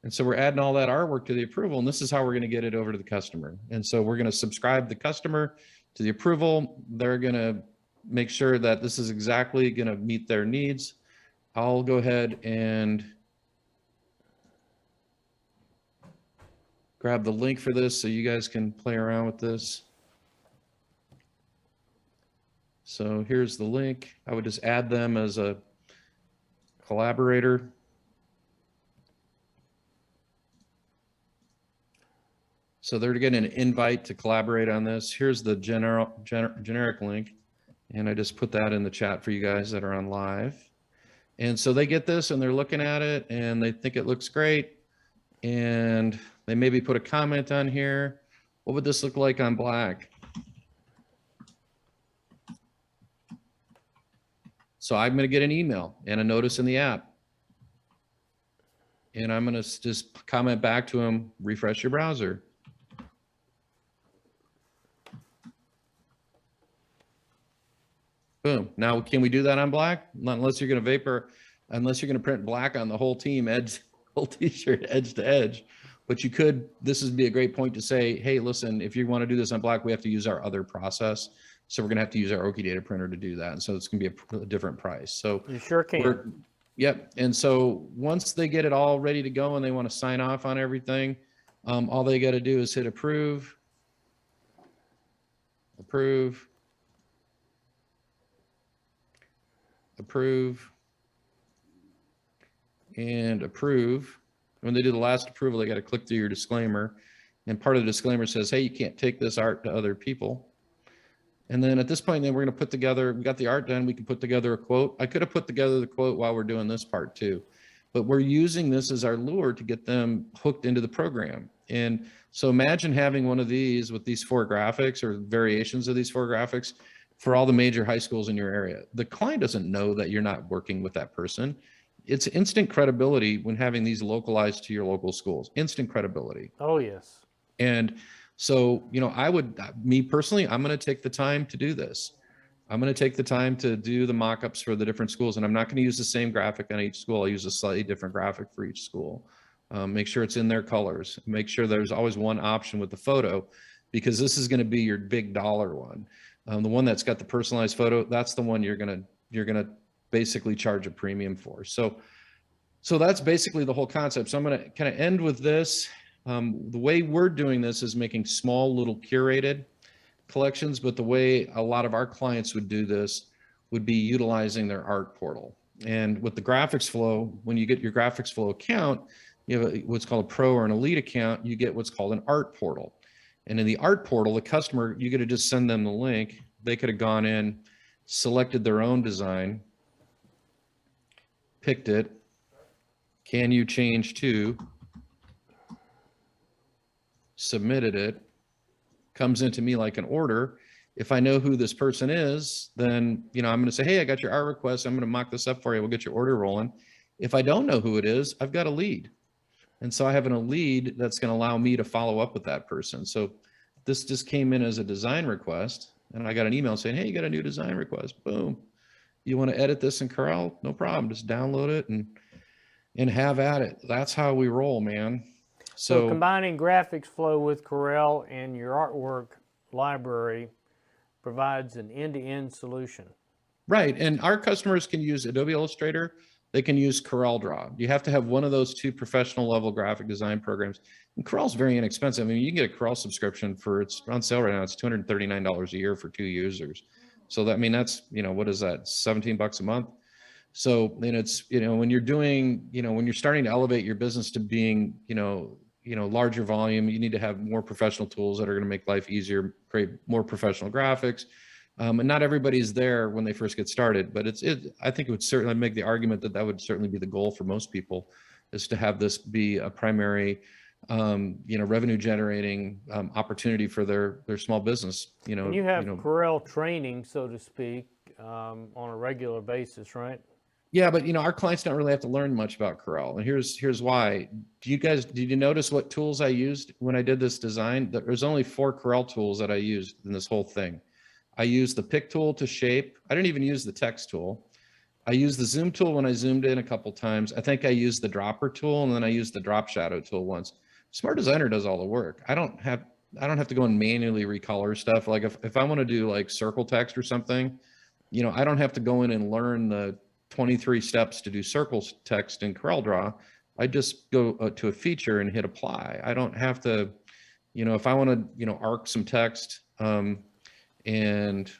And so we're adding all that artwork to the approval, and this is how we're going to get it over to the customer. And so we're going to subscribe the customer to the approval. They're going to make sure that this is exactly going to meet their needs. I'll go ahead and grab the link for this so you guys can play around with this. So here's the link. I would just add them as a collaborator. So they're getting an invite to collaborate on this. Here's the generic link. And I just put that in the chat for you guys that are on live. And so they get this and they're looking at it and they think it looks great. And they maybe put a comment on here. What would this look like on black? So I'm going to get an email and a notice in the app. And I'm going to just comment back to them, refresh your browser. Boom. Now, can we do that on black? Not unless you're going to unless you're going to print black on the whole team, whole t-shirt, edge to edge. But you could, this would be a great point to say, hey, listen, if you want to do this on black, we have to use our other process. So we're going to have to use our Oki data printer to do that. And so it's going to be a different price. So you sure can. Yep. And so once they get it all ready to go and they want to sign off on everything, all they got to do is hit approve, approve, approve, and approve. When they do the last approval, they got to click through your disclaimer. And part of the disclaimer says, hey, you can't take this art to other people. And then at this point, then we're going to put together, we got the art done. We can put together a quote. I could have put together the quote while we're doing this part too, but we're using this as our lure to get them hooked into the program. And so imagine having one of these with these 4 graphics or variations of these 4 graphics for all the major high schools in your area. The client doesn't know that you're not working with that person. It's instant credibility when having these localized to your local schools, instant credibility. Oh, yes. And so, you know, me personally, I'm going to take the time to do this. I'm going to take the time to do the mock-ups for the different schools, and I'm not going to use the same graphic on each school. I'll use a slightly different graphic for each school. Make sure it's in their colors. Make sure there's always one option with the photo, because this is going to be your big dollar one. The one that's got the personalized photo, that's the one you're going to basically charge a premium for. So that's basically the whole concept. So I'm going to kind of end with this. The way we're doing this is making small little curated collections, but the way a lot of our clients would do this would be utilizing their art portal. And with the GraphicsFlow, when you get your GraphicsFlow account, you have what's called a pro or an elite account, you get what's called an art portal. And in the art portal, the customer, you get to just send them the link. They could have gone in, selected their own design, picked it. Can you change to? Submitted it, comes into me like an order. If I know who this person is, then, you know, I'm going to say, hey, I got your art request. I'm going to mock this up for you. We'll get your order rolling. If I don't know who it is, I've got a lead. And so I have a lead that's going to allow me to follow up with that person. So this just came in as a design request, and I got an email saying, hey, you got a new design request. Boom. You want to edit this in Corel? No problem. Just download it and have at it. That's how we roll, man. So combining GraphicsFlow with Corel and your artwork library provides an end-to-end solution. Right. And our customers can use Adobe Illustrator. They can use CorelDRAW. You have to have one of those 2 professional level graphic design programs. And Corel's very inexpensive. I mean, you can get a Corel subscription it's on sale right now. It's $239 a year for 2 users. So that, I mean, that's, what is that, $17 a month? So, and it's, when you're doing, when you're starting to elevate your business to being, larger volume, you need to have more professional tools that are going to make life easier, create more professional graphics. And not everybody's there when they first get started, but I think it would certainly make the argument that would certainly be the goal for most people, is to have this be a primary, revenue generating opportunity for their small business. And you have Corel training, so to speak, on a regular basis, right? Yeah, but our clients don't really have to learn much about Corel, and here's why. Did you notice what tools I used when I did this design? There's only 4 Corel tools that I used in this whole thing. I used the pick tool to shape. I didn't even use the text tool. I used the zoom tool when I zoomed in a couple times. I think I used the dropper tool, and then I used the drop shadow tool once. Smart Designer does all the work. I don't have to go and manually recolor stuff. Like if I want to do like circle text or something, I don't have to go in and learn the 23 steps to do circle text in CorelDRAW. I just go to a feature and hit apply. I don't have to, if I want to, arc some text, and,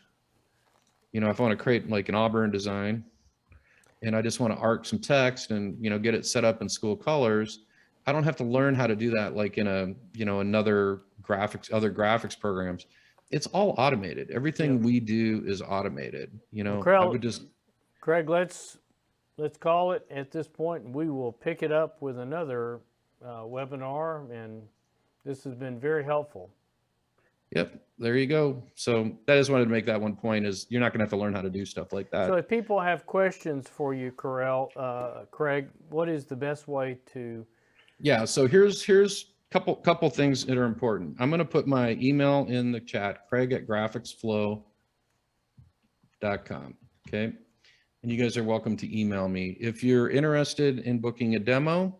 if I want to create like an Auburn design, and I just want to arc some text and, get it set up in school colors, I don't have to learn how to do that like in other graphics programs. It's all automated. Everything we do is automated. I would just, Craig, let's call it at this point, and we will pick it up with another webinar, and this has been very helpful. Yep, there you go. So I just wanted to make that one point, is you're not going to have to learn how to do stuff like that. So if people have questions for you, Craig, what is the best way to? Yeah, so here's couple things that are important. I'm going to put my email in the chat, craig@graphicsflow.com. Okay. And you guys are welcome to email me. If you're interested in booking a demo,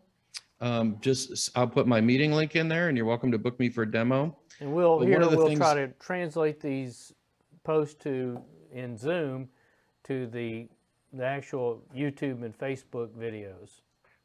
I'll put my meeting link in there, and you're welcome to book me for a demo. And we'll try to translate these posts in Zoom to the actual YouTube and Facebook videos.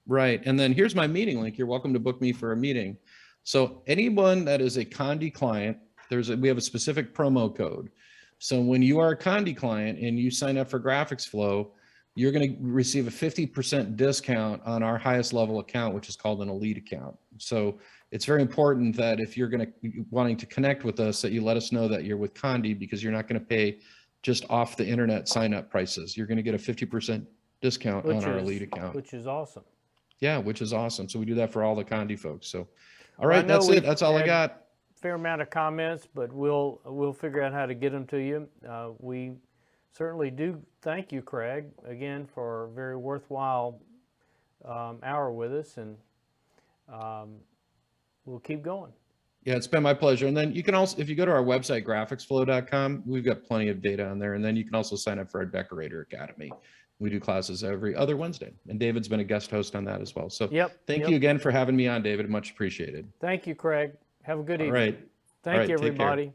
Right. And then here's my meeting link. You're welcome to book me for a meeting. So anyone that is a Condi client, we have a specific promo code. So when you are a Condi client and you sign up for GraphicsFlow, you're going to receive a 50% discount on our highest level account, which is called an elite account. So it's very important that if you're wanting to connect with us, that you let us know that you're with Condi, because you're not going to pay just off the internet sign up prices. You're going to get a 50% discount on our elite account, which is awesome. Yeah, which is awesome. So we do that for all the Condi folks. So, all right, that's it. That's all I got. Fair amount of comments, but we'll figure out how to get them to you. We certainly do thank you, Craig, again, for a very worthwhile hour with us, and we'll keep going. Yeah, it's been my pleasure. And then you can also, if you go to our website, GraphicsFlow.com, we've got plenty of data on there. And then you can also sign up for our Decorator Academy. We do classes every other Wednesday, and David's been a guest host on that as well. So thank you again for having me on, David. Much appreciated. Thank you, Craig. Have a good evening. All right. Thank you, everybody.